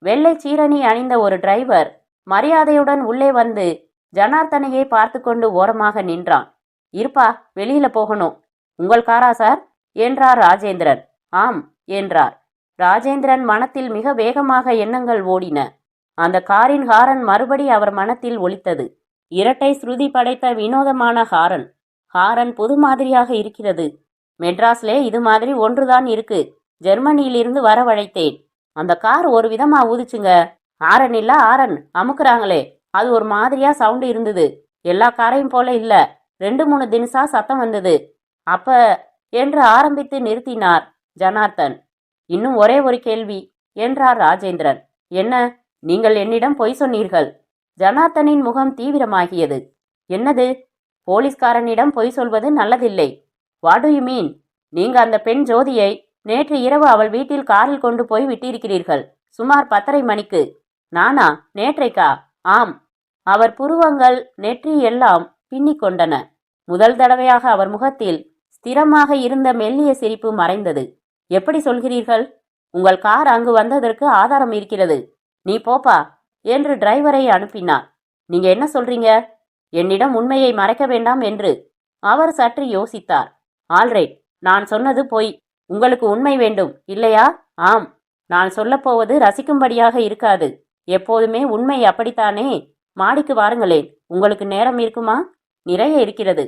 வெள்ளை சீரணி அணிந்த ஒரு டிரைவர் மரியாதையுடன் உள்ளே வந்து ஜனார்த்தனையே பார்த்து கொண்டு ஓரமாக நின்றான். இருப்பா, வெளியில போகணும். உங்கள் காரா சார்? என்றார் ராஜேந்திரன். ஆம் என்றார். ராஜேந்திரன் மனத்தில் மிக வேகமாக எண்ணங்கள் ஓடின. அந்த காரின் ஹாரன் மறுபடி அவர் மனத்தில் ஒலித்தது. இரட்டை ஸ்ருதி படைத்த வினோதமான ஹாரன். ஹாரன் புது மாதிரியாக இருக்கிறது. மெட்ராஸ்லே இது மாதிரி ஒன்றுதான் இருக்கு. ஜெர்மனியிலிருந்து வரவழைத்தேன். அந்த கார் ஒரு விதமா ஊதுச்சுங்க. ஹாரன் இல்ல, ஆரன் அமுக்குறாங்களே, அது ஒரு மாதிரியா சவுண்டு இருந்தது. எல்லா காரையும் போல இல்ல. 2-3 தினசா சத்தம் வந்தது. அப்ப என்று ஆரம்பித்து நிறுத்தினார் ஜனார்த்தன். இன்னும் ஒரே ஒரு கேள்வி என்றார் ராஜேந்திரன். என்ன? நீங்கள் என்னிடம் பொய் சொன்னீர்கள். ஜனார்த்தனின் முகம் தீவிரமாகியது. என்னது? போலீஸ்காரனிடம் பொய் சொல்வது நல்லதில்லை. What do you mean? நீங்க அந்த பெண் ஜோதியை நேற்று இரவு அவள் வீட்டில் காரில் கொண்டு போய் விட்டிருக்கிறீர்கள், சுமார் 10:30 மணிக்கு. நானா? நேற்றைக்கா? ஆம். அவர் புருவங்கள், நெற்றி எல்லாம் பின்னிக் கொண்டன. முதல் தடவையாக அவர் முகத்தில் ஸ்திரமாக இருந்த மெல்லிய சிரிப்பு மறைந்தது. எப்படி சொல்கிறீர்கள்? உங்கள் கார் அங்கு வந்ததற்கு ஆதாரம் இருக்கிறது. நீ போப்பா என்று டிரைவரை அனுப்பினார். நீங்க என்ன சொல்றீங்க? என்னிடம் உண்மையை மறைக்க வேண்டாம் என்று. அவர் சற்று யோசித்தார். ஆல்ரைட், நான் சொன்னது பொய். உங்களுக்கு உண்மை வேண்டும் இல்லையா? ஆம். நான் சொல்லப்போவது ரசிக்கும்படியாக இருக்காது. எப்போதுமே உண்மை அப்படித்தானே. மாடிக்கு வாருங்களேன். உங்களுக்கு நேரம் இருக்குமா? நிறைய இருக்கிறது.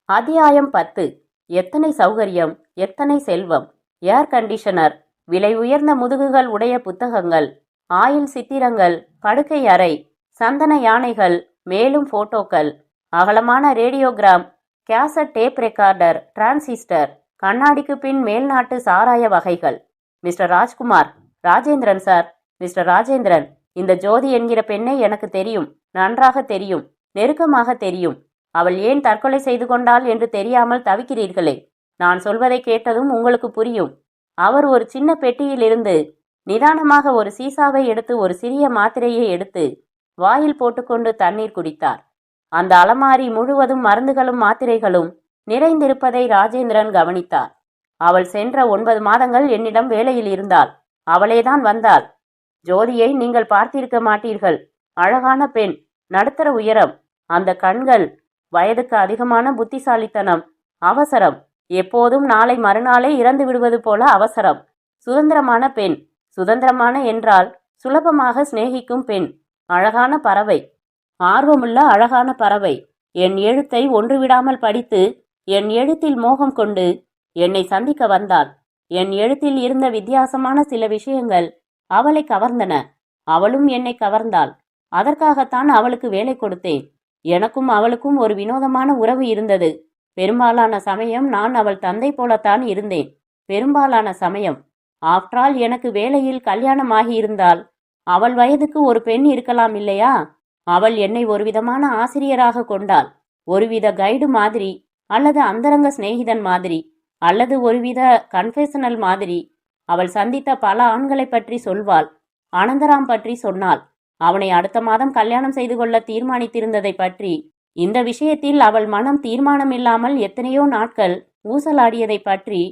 அத்தியாயம் 10. எத்தனை சௌகரியம், எத்தனை செல்வம். ஏர் கண்டிஷனர், விலை உயர்ந்த முதுகுகள் உடைய புத்தகங்கள், ஆயில் சித்திரங்கள், படுக்கை அறை, சந்தன யானைகள், மேலும் போட்டோக்கள், அகலமான radiogram, cassette tape recorder, transistor, கண்ணாடிக்கு பின் மேல்நாட்டு சாராய வகைகள். Mister Rajkumar. Rajendran sir. Mister Rajendran, இந்த ஜோதி என்கிற பெண்ணை எனக்கு தெரியும், நன்றாக தெரியும், நெருக்கமாக தெரியும். அவள் ஏன் தற்கொலை செய்து கொண்டாள் என்று தெரியாமல் தவிக்கிறீர்களே. நான் சொல்வதை கேட்டதும் உங்களுக்கு புரியும். அவர் ஒரு சின்ன பெட்டியிலிருந்து நிதானமாக ஒரு சீசாவை எடுத்து ஒரு சிறிய மாத்திரையை எடுத்து வாயில் போட்டுக்கொண்டு தண்ணீர் குடித்தார். அந்த அலமாரி முழுவதும் மருந்துகளும் மாத்திரைகளும் நிறைந்திருப்பதை ராஜேந்திரன் கவனித்தார். அவள் சென்ற 9 மாதங்கள் என்னிடம் வேலையில் இருந்தாள். அவளேதான் வந்தாள். ஜோதியை நீங்கள் பார்த்திருக்க மாட்டீர்கள். அழகான பெண், நடுத்தர உயரம், அந்த கண்கள், வயதுக்கு அதிகமான புத்திசாலித்தனம், அவசரம், எப்போதும் நாளை மறுநாளே இறந்து விடுவது போல அவசரம். சுதந்திரமான பெண். சுதந்திரமான என்றால் சுலபமாக சிநேகிக்கும் பெண். அழகான பறவை, ஆர்வமுள்ள அழகான பறவை. என் எழுத்தை ஒன்றுவிடாமல் படித்து என் எழுத்தில் மோகம் கொண்டு என்னை சந்திக்க வந்தாள். என் எழுத்தில் இருந்த வித்தியாசமான சில விஷயங்கள் அவளை கவர்ந்தன. அவளும் என்னை கவர்ந்தாள். அதற்காகத்தான் அவளுக்கு வேலை கொடுத்தேன். எனக்கும் அவளுக்கும் ஒரு வினோதமான உறவு இருந்தது. பெரும்பாலான சமயம் நான் அவள் தந்தை போலத்தான் இருந்தேன். பெரும்பாலான சமயம். ஆஃப்டரால் எனக்கு வேலையில் கல்யாணமாகியிருந்தால் அவள் வயதுக்கு ஒரு பெண் இருக்கலாம் இல்லையா? அவள் என்னை ஒருவிதமான ஆசிரியராக கொண்டாள். ஒருவித கைடு மாதிரி, அல்லது அந்தரங்க சிநேகிதன் மாதிரி, அல்லது ஒருவித கன்ஃபெஷனல் மாதிரி. அவள் சந்தித்த பல ஆண்களை பற்றி சொல்வாள். அனந்தராம் பற்றி சொன்னாள். அவனை அடுத்த மாதம் கல்யாணம் செய்து கொள்ள தீர்மானித்திருந்ததை பற்றி. இந்த விஷயத்தில் அவள் மனம் தீர்மானமில்லாமல் எத்தனையோ நாட்கள் ஊசலாடியதை பற்றி.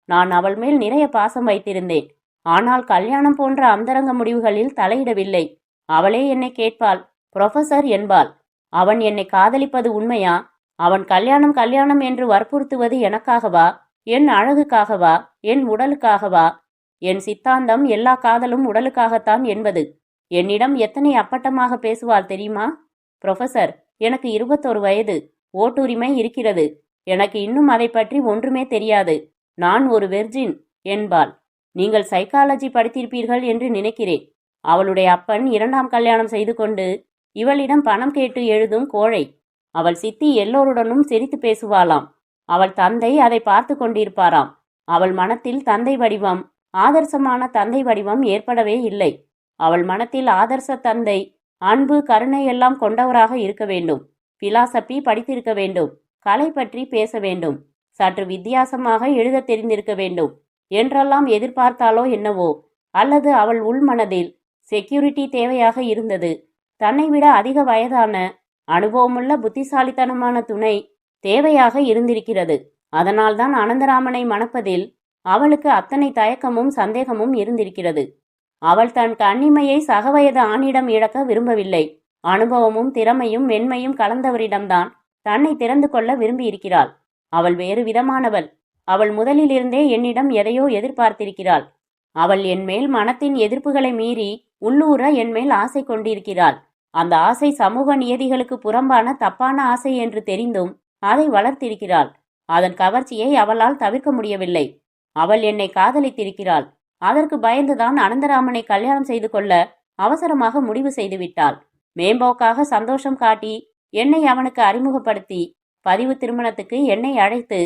நான் அவள் மேல் நிறைய பாசம் வைத்திருந்தேன். ஆனால் கல்யாணம் போன்ற அந்தரங்க முடிவுகளில் தலையிடவில்லை. அவளே என்னை கேட்பாள், புரொஃபசர் என்பாள். அவன் என்னை காதலிப்பது உண்மையா? அவன் கல்யாணம் கல்யாணம் என்று வற்புறுத்துவது எனக்காகவா? என் அழகுக்காகவா? என் உடலுக்காகவா? என் சித்தாந்தம் எல்லா காதலும் உடலுக்காகத்தான் என்பது. என்னிடம் எத்தனை அப்பட்டமாக பேசுவாள் தெரியுமா? புரொஃபசர், எனக்கு 21 வயது. ஓட்டுரிமை இருக்கிறது. எனக்கு இன்னும் அதை பற்றி ஒன்றுமே தெரியாது. நான் ஒரு வெர்ஜின் என்பாள். நீங்கள் சைக்காலஜி படித்திருப்பீர்கள் என்று நினைக்கிறேன். அவளுடைய அப்பன் 2ஆம் கல்யாணம் செய்து கொண்டு இவளிடம் பணம் கேட்டு எழுதும் கோழை. அவள் சித்தி எல்லோருடனும் சிரித்து பேசுவாளாம். அவள் தந்தை அதை பார்த்து கொண்டிருப்பாராம். அவள் மனத்தில் தந்தை வடிவம், ஆதர்சமான தந்தை வடிவம் ஏற்படவே இல்லை. அவள் மனத்தில் ஆதர்ச தந்தை, அன்பு, கருணை எல்லாம் கொண்டவராக இருக்க வேண்டும். பிலாசபி படித்திருக்க வேண்டும். கலை பற்றி பேச வேண்டும். சற்று வித்தியாசமாக எழுத தெரிந்திருக்க வேண்டும் என்றெல்லாம் எதிர்பார்த்தாலோ என்னவோ. அல்லது அவள் உள்மனதில் செக்யூரிட்டி தேவையாக இருந்தது. தன்னை விட அதிக வயதான, அனுபவமுள்ள, புத்திசாலித்தனமான துணை தேவையாக இருந்திருக்கிறது. அதனால்தான் அனந்தராமனை மணப்பதில் அவளுக்கு அத்தனை தயக்கமும் சந்தேகமும் இருந்திருக்கிறது. அவள் தன் கன்னிமையை சகவயது ஆணிடம் இழக்க விரும்பவில்லை. அனுபவமும் திறமையும் மென்மையும் கலந்தவரிடம்தான் தன்னை திறந்து கொள்ள விரும்பியிருக்கிறாள். அவள் வேறு விதமானவள். அவள் முதலிலிருந்தே என்னிடம் எதையோ எதிர்பார்த்திருக்கிறாள். அவள் என்மேல் மனத்தின் எதிர்ப்புகளை மீறி உள்ளூர என்மேல் ஆசை கொண்டிருக்கிறாள். அந்த ஆசை சமூக நியதிகளுக்கு புறம்பான தப்பான ஆசை என்று தெரிந்தும் அதை வளர்த்திருக்கிறாள். அதன் கவர்ச்சியை அவளால் தவிர்க்க முடியவில்லை. அவள் என்னை காதலித்திருக்கிறாள். அதற்கு பயந்துதான் அனந்தராமனை கல்யாணம் செய்து கொள்ள அவசரமாக முடிவு செய்துவிட்டாள். மேம்போக்காக சந்தோஷம் காட்டி என்னை அவனுக்கு அறிமுகப்படுத்தி பதிவு திருமணத்துக்கு என்னை அழைத்து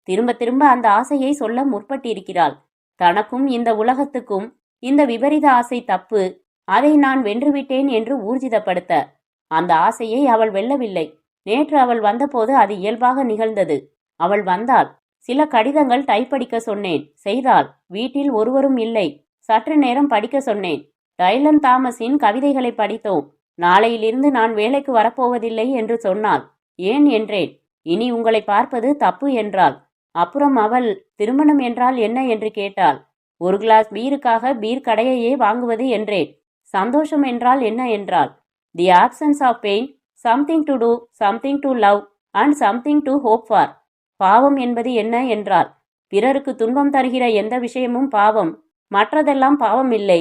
திரும்ப திரும்ப அந்த ஆசையை சொல்ல முற்பட்டிருக்கிறாள். தனக்கும் இந்த உலகத்துக்கும் இந்த விபரீத ஆசை தப்பு, அதை நான் வென்றுவிட்டேன் என்று ஊர்ஜிதப்படுத்த. அந்த ஆசையை அவள் வெல்லவில்லை. நேற்று அவள் வந்தபோது அது இயல்பாக நிகழ்ந்தது. அவள் வந்தாள். சில கடிதங்கள் டைப்படிக்க சொன்னேன். செய்தாள். வீட்டில் ஒருவரும் இல்லை. சற்று நேரம் படிக்க சொன்னேன். டைலன் தாமஸின் கவிதைகளை படித்தோம். நாளையிலிருந்து நான் வேலைக்கு வரப்போவதில்லை என்று சொன்னாள். ஏன் என்றேன். இனி உங்களை பார்ப்பது தப்பு என்றாள். அப்புறம் அவள் திருமணம் என்றால் என்ன என்று கேட்டாள். ஒரு கிளாஸ் பீருக்காக பீர் கடையையே வாங்குவது என்றேன். சந்தோஷம் என்றால் என்ன என்றாள். The absence of pain, something to do, something to love and something to hope for. பாவம் என்பது என்ன என்றாள். பிறருக்கு துன்பம் தருகிற எந்த விஷயமும் பாவம். மற்றதெல்லாம் பாவம் இல்லை.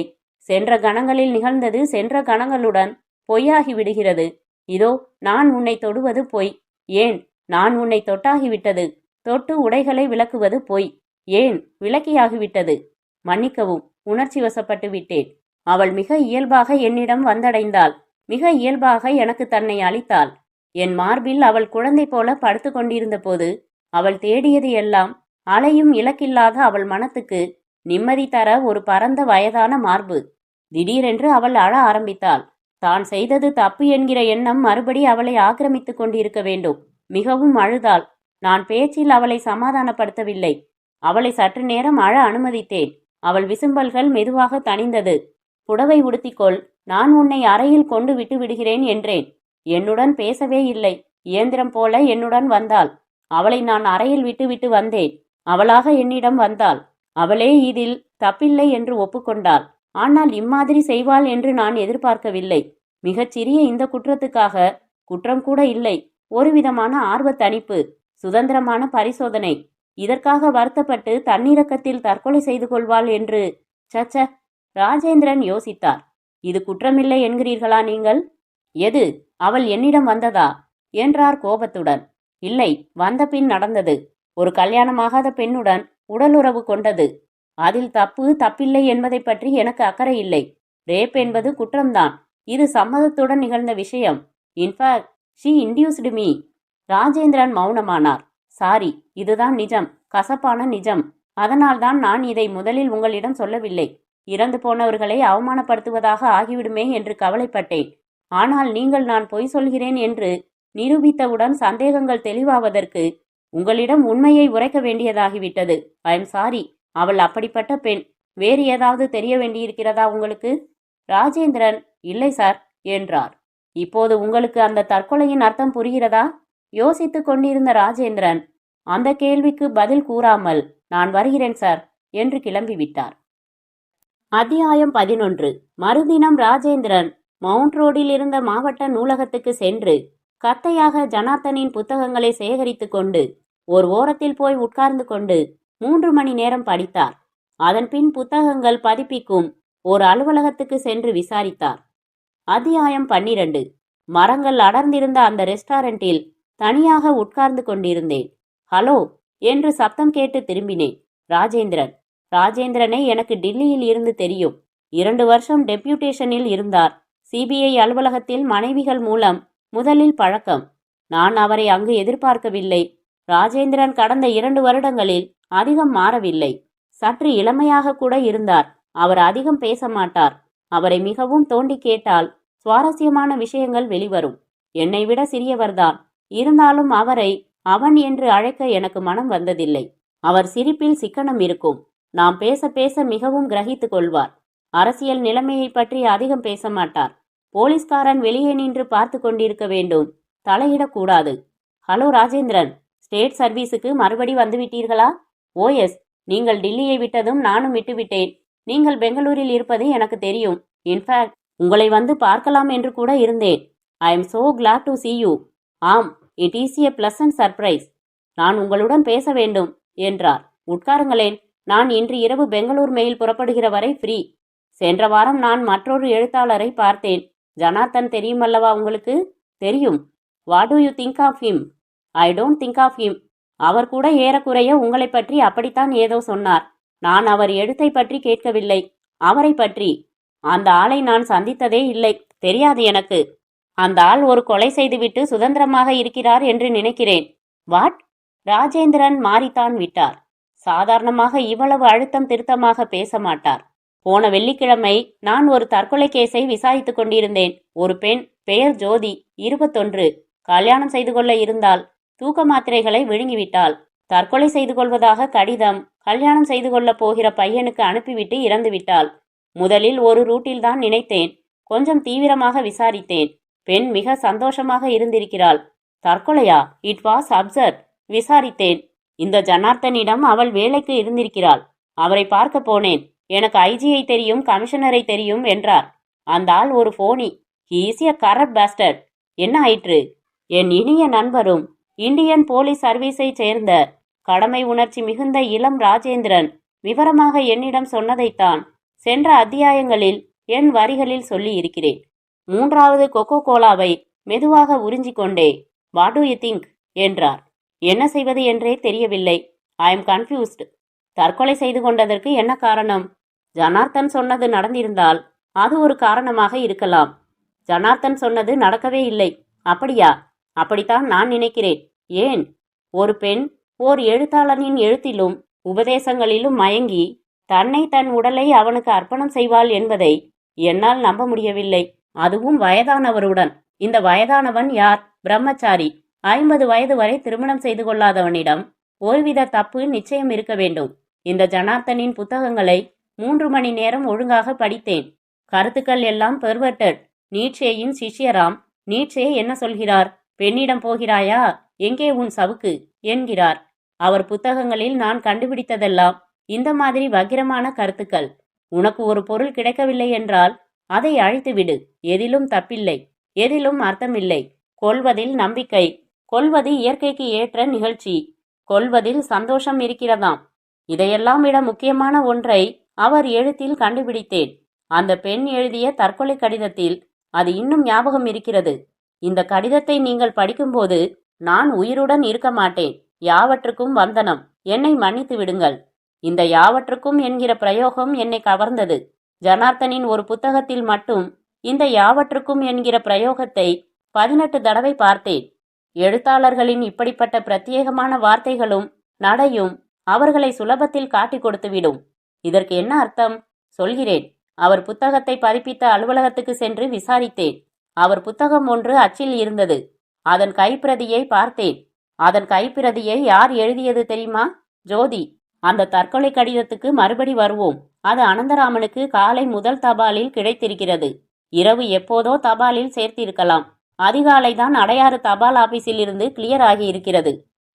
சென்ற கணங்களில் நிகழ்ந்தது சென்ற கணங்களுடன் பொய்யாகி விடுகிறது. இதோ நான் உன்னை தொடுவது பொய். ஏன், நான் உன்னை தொட்டாகிவிட்டது. தொட்டு உடைகளை விளக்குவது பொய். ஏன், விளக்கியாகிவிட்டது. மன்னிக்கவும், உணர்ச்சி வசப்பட்டு விட்டேன். அவள் மிக இயல்பாக என்னிடம் வந்தடைந்தாள். மிக இயல்பாக எனக்கு தன்னை அளித்தாள். என் மார்பில் அவள் குழந்தை போல படுத்து கொண்டிருந்த போது அவள் தேடியது எல்லாம் அலையும் இலக்கில்லாத அவள் மனத்துக்கு நிம்மதி தர ஒரு பரந்த வயதான மார்பு. திடீரென்று அவள் அழ ஆரம்பித்தாள். தான் செய்தது தப்பு என்கிற எண்ணம் மறுபடி அவளை ஆக்கிரமித்து கொண்டிருக்க வேண்டும். மிகவும் அழுதாள். நான் பேச்சில் அவளை சமாதானப்படுத்தவில்லை. அவளை சற்று நேரம் அழ அனுமதித்தேன். அவள் விசும்பல்கள் மெதுவாக தணிந்தது. புடவை உடுத்திக்கொள், நான் உன்னை அறையில் கொண்டு விட்டு விடுகிறேன் என்றேன். என்னுடன் பேசவே இல்லை. இயந்திரம் போல என்னுடன் வந்தாள். அவளை நான் அறையில் விட்டுவிட்டு வந்தேன். அவளாக என்னிடம் வந்தாள். அவளே இதில் தப்பில்லை என்று ஒப்புக்கொண்டாள். ஆனால் இம்மாதிரி செய்வாள் என்று நான் எதிர்பார்க்கவில்லை. மிகச் சிறிய இந்த குற்றத்துக்காக, குற்றம் கூட இல்லை, ஒருவிதமான ஆர்வத் தணிப்பு, சுதந்திரமான பரிசோதனை, இதற்காக வருத்தப்பட்டு தன்னிரக்கத்தில் தற்கொலை செய்து கொள்வாள் என்று சச்ச. ராஜேந்திரன் யோசித்தார். இது குற்றமில்லை என்கிறீர்களா நீங்கள்? எது? அவள் என்னிடம் வந்ததா என்றார் கோபத்துடன். இல்லை, வந்த பின் நடந்தது. ஒரு கல்யாணமாகாத பெண்ணுடன் உடலுறவு கொண்டது. அதில் தப்பு தப்பில்லை என்பதை பற்றி எனக்கு அக்கறை இல்லை. ரேப் என்பது குற்றம்தான். இது சம்மதத்துடன் நிகழ்ந்த விஷயம். In fact she induced me. Rajendran மௌனமானார். சாரி, இதுதான் நிஜம், கசப்பான நிஜம். அதனால்தான் நான் இதை முதலில் உங்களிடம் சொல்லவில்லை. இறந்து போனவர்களை அவமானப்படுத்துவதாக ஆகிவிடுமே என்று கவலைப்பட்டேன். ஆனால் நீங்கள் நான் பொய் சொல்கிறேன் என்று நிரூபித்தவுடன் சந்தேகங்கள் தெளிவாவதற்கு உங்களிடம் உண்மையை உரைக்க வேண்டியதாகிவிட்டது. I am sorry. அவள் அப்படிப்பட்ட பெண். வேறு ஏதாவது தெரிய வேண்டியிருக்கிறதா உங்களுக்கு? ராஜேந்திரன் இல்லை சார் என்றார். இப்போது உங்களுக்கு அந்த தற்கொலையின் அர்த்தம் புரிகிறதா? யோசித்துக் கொண்டிருந்த ராஜேந்திரன் அந்த கேள்விக்கு பதில் கூறாமல் நான் வருகிறேன் சார் என்று கிளம்பிவிட்டார். அத்தியாயம் 11. மறுதினம் ராஜேந்திரன் மவுண்ட் ரோடில் இருந்த மாவட்ட நூலகத்துக்கு சென்று கத்தையாக ஜனார்த்தனின் புத்தகங்களை சேகரித்து கொண்டு ஓர் ஓரத்தில் போய் உட்கார்ந்து கொண்டு 3 மணி நேரம் படித்தார். அதன்பின் புத்தகங்கள் பதிப்பிக்கும் ஓர் அலுவலகத்துக்கு சென்று விசாரித்தார். அத்தியாயம் 12. மரங்கள் அடர்ந்திருந்த அந்த ரெஸ்டாரண்டில் தனியாக உட்கார்ந்து கொண்டிருந்தேன். ஹலோ என்று சப்தம் கேட்டு திரும்பினேன். ராஜேந்திரனை எனக்கு டில்லியில் இருந்து தெரியும். 2 வருஷம் டெப்யூட்டேஷனில் இருந்தார். சிபிஐ அலுவலகத்தில் மனைவிகள் மூலம் முதலில் பழக்கம். நான் அவரை அங்கு எதிர்பார்க்கவில்லை. ராஜேந்திரன் கடந்த 2 வருடங்களில் அதிகம் மாறவில்லை. சற்று இளமையாக கூட இருந்தார். அவர் அதிகம் பேச மாட்டார். அவரை மிகவும் தோண்டி கேட்டால் சுவாரஸ்யமான விஷயங்கள் வெளிவரும். என்னை விட சிறியவர்தான். இருந்தாலும் அவரை அவன் என்று அழைக்க எனக்கு மனம் வந்ததில்லை. அவர் சிரிப்பில் சிக்கனம் இருக்கும். நாம் பேச பேச மிகவும் கிரகித்து கொள்வார். அரசியல் நிலைமையை பற்றி அதிகம் பேச மாட்டார். போலீஸ்காரன் வெளியே நின்று பார்த்து கொண்டிருக்க வேண்டும், தலையிடக்கூடாது. ஹலோ ராஜேந்திரன், ஸ்டேட் சர்வீஸுக்கு மறுபடி வந்துவிட்டீர்களா? ஓஎஸ், நீங்கள் டில்லியை விட்டதும் நானும் விட்டுவிட்டேன். நீங்கள் பெங்களூரில் இருப்பது எனக்கு தெரியும். இன்ஃபேக்ட் உங்களை வந்து பார்க்கலாம் என்று கூட இருந்தேன். I am so glad to see you. ஆம், it is a pleasant surprise. நான் உங்களுடன் பேச வேண்டும் என்றார். உட்காருங்களேன். நான் இன்று இரவு பெங்களூர் மெயில் புறப்படுகிற வரை ஃப்ரீ. சென்ற வாரம் நான் மற்றொரு எழுத்தாளரை பார்த்தேன். ஜனார்த்தன் தெரியுமல்லவா உங்களுக்கு? தெரியும். What do you think of him? I don't think of him. அவர் கூட ஏறக்குறைய உங்களை பற்றி அப்படித்தான் ஏதோ சொன்னார். நான் அவர் எழுத்தை பற்றி கேட்கவில்லை, அவரை பற்றி. அந்த ஆளை நான் சந்தித்ததே இல்லை, தெரியாது எனக்கு. அந்த ஆள் ஒரு கொலை செய்துவிட்டு சுதந்திரமாக இருக்கிறார் என்று நினைக்கிறேன். வாட்? ராஜேந்திரன் மாறித்தான் விட்டார். சாதாரணமாக இவ்வளவு அழுத்தம் திருத்தமாக பேச மாட்டார். போன வெள்ளிக்கிழமை நான் ஒரு தற்கொலை கேஸை விசாரித்துக் கொண்டிருந்தேன். ஒரு பெண், பெயர் ஜோதி, 21, கல்யாணம் செய்து கொள்ள இருந்தால் தூக்க மாத்திரைகளை விழுங்கிவிட்டாள். தற்கொலை செய்து கொள்வதாக கடிதம் கல்யாணம் செய்து கொள்ளப் போகிற பையனுக்கு அனுப்பிவிட்டு இறந்துவிட்டாள். முதலில் ஒரு ரூட்டில்தான் நினைத்தேன். கொஞ்சம் தீவிரமாக விசாரித்தேன். பெண் மிக சந்தோஷமாக இருந்திருக்கிறாள். தற்கொலையா? It was absurd. விசாரித்தேன். இந்த ஜனார்த்தனிடம் அவள் வேலைக்கு இருந்திருக்கிறாள். அவரை பார்க்க போனேன். எனக்கு ஐஜியை தெரியும், கமிஷனரை தெரியும் என்றார். அந்த ஆள் ஒரு phony. He is a corrupt bastard. என்ன ஆயிற்று? என் இனிய நண்பரும் இந்தியன் போலீஸ் சர்வீஸை சேர்ந்த கடமை உணர்ச்சி மிகுந்த இளம் ராஜேந்திரன் விவரமாக என்னிடம் சொன்னதைத்தான் சென்ற அத்தியாயங்களில் என் வரிகளில் சொல்லி இருக்கிறேன். 3வது கொக்கோ கோலாவை மெதுவாக உறிஞ்சிக்கொண்டே வாட் டு யூ திங்க் என்றார். என்ன செய்வது என்றே தெரியவில்லை. I am confused. தற்கொலை செய்து கொண்டதற்கு என்ன காரணம்? ஜனார்த்தன் சொன்னது நடந்திருந்தால் அது ஒரு காரணமாக இருக்கலாம். ஜனார்த்தன் சொன்னது நடக்கவே இல்லை. அப்படியா? அப்படித்தான் நான் நினைக்கிறேன். ஏன்? ஒரு பெண் ஓர் எழுத்தாளனின் எழுத்திலும் உபதேசங்களிலும் மயங்கி தன்னை, தன் உடலை அவனுக்கு அர்ப்பணம் செய்வாள் என்பதை என்னால் நம்ப முடியவில்லை. அதுவும் வயதானவருடன். இந்த வயதானவன் யார்? பிரம்மச்சாரி. 50 வயது வரை திருமணம் செய்து கொள்ளாதவனிடம் ஒருவித தப்பு நிச்சயம் இருக்க வேண்டும். இந்த ஜனார்த்தனின் புத்தகங்களை 3 மணி நேரம் ஒழுங்காக படித்தேன். கருத்துக்கள் எல்லாம் பெர்வர்டட். நீட்சேயின் சிஷ்யராம். நீட்சே என்ன சொல்கிறார்? பெண்ணிடம் போகிறாயா? எங்கே உன் சவுக்கு என்கிறார். அவர் புத்தகங்களில் நான் கண்டுபிடித்ததெல்லாம் இந்த மாதிரி வக்கிரமான கருத்துக்கள். உனக்கு ஒரு பொருள் கிடைக்கவில்லை என்றால் அதை அழித்துவிடு. எதிலும் தப்பில்லை, எதிலும் அர்த்தமில்லை. கொல்வதில் நம்பிக்கை, கொல்வது இயற்கைக்கு ஏற்ற நிகழ்ச்சி, கொல்வதில் சந்தோஷம் இருக்கிறதாம். இதையெல்லாம் விட முக்கியமான ஒன்றை அவர் எழுத்தில் கண்டுபிடித்தேன். அந்த பெண் எழுதிய தற்கொலை கடிதத்தில் அது இன்னும் ஞாபகம் இருக்கிறது. இந்த கடிதத்தை நீங்கள் படிக்கும்போது நான் உயிருடன் இருக்க மாட்டேன். யாவற்றுக்கும் வந்தனம், என்னை மன்னித்து விடுங்கள். இந்த யாவற்றுக்கும் என்கிற பிரயோகம் என்னை கவர்ந்தது. ஜனார்த்தனின் ஒரு புத்தகத்தில் மட்டும் இந்த யாவற்றுக்கும் என்கிற பிரயோகத்தை 18 தடவை பார்த்தேன். எழுத்தாளர்களின் இப்படிப்பட்ட பிரத்யேகமான வார்த்தைகளும் நடையும் அவர்களை சுலபத்தில் காட்டிக் கொடுத்துவிடும். இதற்கு என்ன அர்த்தம்? சொல்கிறேன். அவர் புத்தகத்தை பதிப்பித்த அலுவலகத்துக்கு சென்று விசாரித்தேன். அவர் புத்தகம் ஒன்று அச்சில் இருந்தது. அதன் கைப்பிரதியை பார்த்தேன். அதன் கைப்பிரதியை யார் எழுதியது தெரியுமா? ஜோதி. அந்த தற்கொலை கடிதத்துக்கு மறுபடி வருவோம். அது அனந்தராமனுக்கு காலை முதல் தபாலில் கிடைத்திருக்கிறது. இரவு எப்போதோ தபாலில் சேர்த்திருக்கலாம். அதிகாலை தான் அடையாறு தபால் ஆபீஸில் இருந்து கிளியர் ஆகி இருக்கிறது.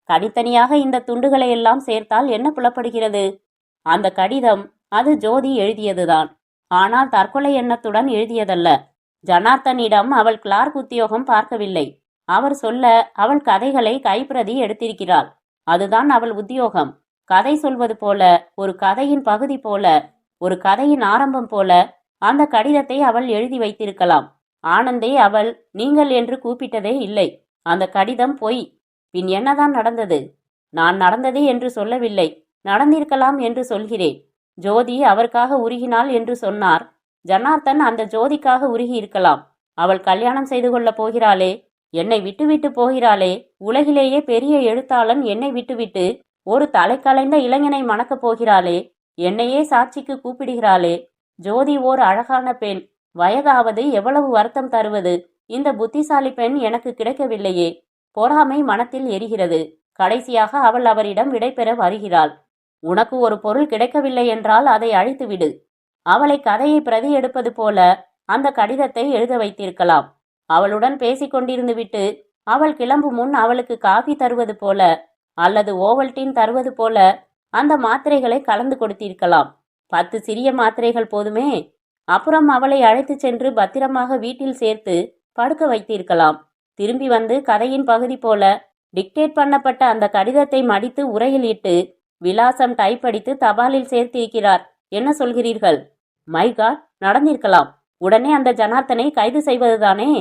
தனித்தனியாக இந்த துண்டுகளை எல்லாம் சேர்த்தால் என்ன புலப்படுகிறது? அந்த கடிதம் அது ஜோதி எழுதியதுதான். ஆனால் தற்கொலை எண்ணத்துடன் எழுதியதல்ல. ஜனார்த்தனிடம் அவள் கிளார்க் உத்தியோகம் பார்க்கவில்லை. அவர் சொல்ல அவள் கதைகளை கைப்பிரதி எடுத்திருக்கிறாள். அதுதான் அவள் உத்தியோகம். கதை சொல்வது போல, ஒரு கதையின் பகுதி போல, ஒரு கதையின் ஆரம்பம் போல அந்த கடிதத்தை அவள் எழுதி வைத்திருக்கலாம். ஆனந்தை அவள் நீங்கள் என்று கூப்பிட்டதே இல்லை. அந்த கடிதம் பொய். பின் என்னதான் நடந்தது? நான் நடந்தது என்று சொல்லவில்லை, நடந்திருக்கலாம் என்று சொல்கிறேன். ஜோதி அவருக்காக உருகினாள் என்று சொன்னார். ஜனார்த்தன் அந்த ஜோதிக்காக உருகி இருக்கலாம். அவள் கல்யாணம் செய்து கொள்ளப் போகிறாளே, என்னை விட்டுவிட்டு போகிறாளே. உலகிலேயே பெரிய எழுத்தாளன் என்னை விட்டுவிட்டு ஒரு தலை கலைந்த இளைஞனை மணக்கப் போகிறாளே. என்னையே சாட்சிக்கு கூப்பிடுகிறாளே. ஜோதி ஓர் அழகான பெண். வயதாவது எவ்வளவு வருத்தம் தருவது. இந்த புத்திசாலி பெண் எனக்கு கிடைக்கவில்லையே. பொறாமை மனத்தில் எரிகிறது. கடைசியாக அவள் அவரிடம் விடைபெற வருகிறாள். உனக்கு ஒரு பொருள் கிடைக்கவில்லை என்றால் அதை அழித்துவிடு. அவளை கதையை பிரதி எடுப்பது போல அந்த கடிதத்தை எழுத வைத்திருக்கலாம். அவளுடன் பேசிக்கொண்டிருந்து விட்டு அவள் கிளம்பும் முன் அவளுக்கு காஃபி தருவது போல அல்லது ஓவல்டீன் தருவது போல அந்த மாத்திரைகளை கலந்து கொடுத்திருக்கலாம். 10 சிறிய மாத்திரைகள் போதுமே. அப்புறம் அவளை அழைத்து சென்று பத்திரமாக வீட்டில் சேர்த்து படுக்க வைத்திருக்கலாம். திரும்பி வந்து கதையின் பகுதி போல டிக்டேட் பண்ணப்பட்ட அந்த கடிதத்தை மடித்து உரையில் இட்டு விலாசம் டைப் அடித்து தபாலில் சேர்த்திருக்கிறார். என்ன சொல்கிறீர்கள்? மை காட், நடந்திருக்கலாம். உடனே அந்த ஜனார்த்தனை கைது செய்வதுதானே?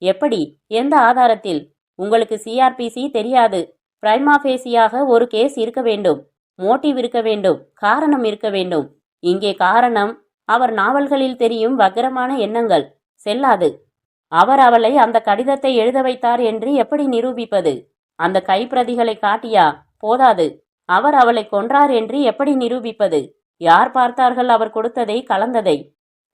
எப்படி? எந்த ஆதாரத்தில்? உங்களுக்கு சிஆர்பிசி தெரியாது. பிரைமாஃபேசியாக ஒரு கேஸ் இருக்க வேண்டும். மோட்டிவ் இருக்க வேண்டும். காரணம் இருக்க வேண்டும். இங்கே காரணம் அவர் நாவல்களில் தெரியும் வக்கிரமான எண்ணங்கள். செல்லாது. அவர் அவளை அந்த கடிதத்தை எழுத வைத்தார் என்று எப்படி நிரூபிப்பது? அந்த கைப்பிரதிகளை காட்டியா? போதாது. அவர் அவளை கொன்றார் என்று எப்படி நிரூபிப்பது? யார் பார்த்தார்கள் அவர் கொடுத்ததை, கலந்ததை?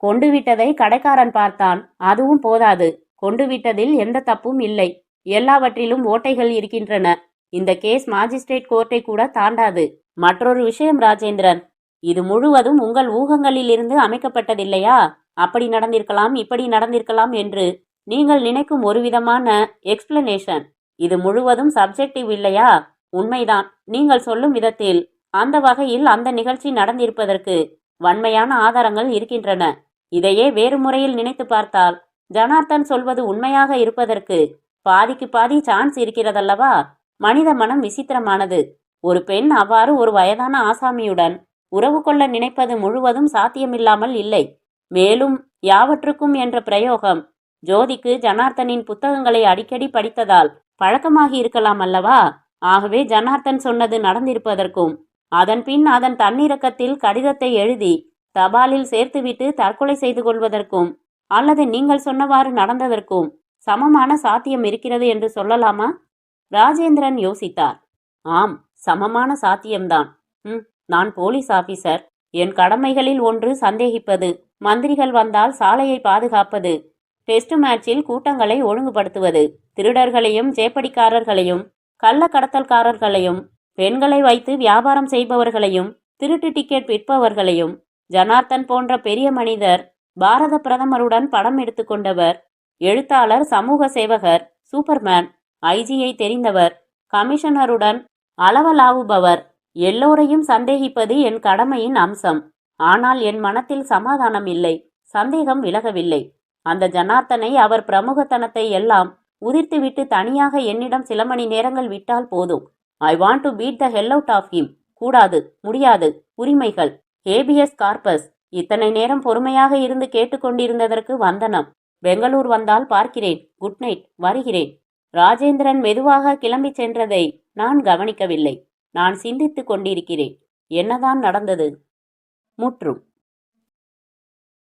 கொண்டு விட்டதை கடைக்காரன் பார்த்தான். அதுவும் போதாது. கொண்டு விட்டதில் எந்த தப்பும் இல்லை. எல்லாவற்றிலும் ஓட்டைகள் இருக்கின்றன. இந்த கேஸ் மாஜிஸ்ட்ரேட் கோர்ட்டை கூட தாண்டாது. மற்றொரு விஷயம் ராஜேந்திரன், இது முழுவதும் உங்கள் ஊகங்களில் இருந்து அமைக்கப்பட்டதில்லையா? அப்படி நடந்திருக்கலாம், இப்படி நடந்திருக்கலாம் என்று நீங்கள் நினைக்கும் ஒரு விதமான எக்ஸ்பிளனேஷன். இது முழுவதும் சப்ஜெக்டிவ் இல்லையா? உண்மைதான். நீங்கள் சொல்லும் விதத்தில் அந்த வகையில் அந்த நிகழ்ச்சி நடந்திருப்பதற்கு வன்மையான ஆதாரங்கள் இருக்கின்றன. இதையே வேறு முறையில் நினைத்து பார்த்தால் ஜனார்த்தன் சொல்வது உண்மையாக இருப்பதற்கு பாதிக்கு பாதி சான்ஸ் இருக்கிறதல்லவா? மனித மனம் விசித்திரமானது. ஒரு பெண் அவ்வாறு ஒரு வயதான ஆசாமியுடன் உறவு கொள்ள நினைப்பது முழுவதும் சாத்தியமில்லாமல் இல்லை. மேலும் யாவற்றுக்கும் என்ற பிரயோகம் ஜோதிக்கு ஜனார்த்தனின் புத்தகங்களை அடிக்கடி படித்ததால் பழக்கமாகி இருக்கலாம் அல்லவா? ஆகவே ஜனார்த்தன் சொன்னது நடந்திருப்பதற்கும் அதன் பின் அதன் தன்னிறக்கத்தில் கடிதத்தை எழுதி தபாலில் சேர்த்துவிட்டு தற்கொலை செய்து கொள்வதற்கும் அல்லது நீங்கள் சொன்னவாறு நடந்ததற்கும் சமமான சாத்தியம் இருக்கிறது என்று சொல்லலாமா? ராஜேந்திரன் யோசித்தார். ஆம், சமமான சாத்தியம்தான். நான் போலீஸ் ஆபீசர். என் கடமைகளில் ஒன்று சந்தேகிப்பது, மந்திரிகள் வந்தால் சாலையை பாதுகாப்பது, டெஸ்ட் மேட்சில் கூட்டங்களை ஒழுங்குபடுத்துவது, திருடர்களையும் ஜேப்படிக்காரர்களையும் கள்ள கடத்தல்காரர்களையும் பெண்களை வைத்து வியாபாரம் செய்பவர்களையும் திருட்டு டிக்கெட் விற்பவர்களையும். ஜனார்த்தன் போன்ற பெரிய மனிதர், பாரத பிரதமருடன் படம் எடுத்துக்கொண்டவர், எழுத்தாளர், சமூக சேவகர், சூப்பர்மேன், ஐஜியை தெரிந்தவர், கமிஷனருடன் அளவலாவுபவர், எல்லோரையும் சந்தேகிப்பது என் கடமையின் அம்சம். ஆனால் என் மனத்தில் சமாதானம் இல்லை. சந்தேகம் விலகவில்லை. அந்த ஜனார்த்தனை, அவர் பிரமுகத்தனத்தை எல்லாம் உதிர்த்துவிட்டு தனியாக என்னிடம் சில மணி நேரங்கள் விட்டால் போதும். I want to beat the hell out of him. கூடாது, முடியாது. உரிமைகள், ஹேபியஸ் கார்பஸ். இத்தனை நேரம் பொறுமையாக இருந்து கேட்டுக்கொண்டிருந்ததற்கு வந்தனம். பெங்களூர் வந்தால் பார்க்கிறேன். Good night. வருகிறேன். ராஜேந்திரன் மெதுவாக கிளம்பி சென்றதை நான் கவனிக்கவில்லை. நான் சிந்தித்துக் கொண்டிருக்கிறேன். என்னதான் நடந்தது? முற்றும்.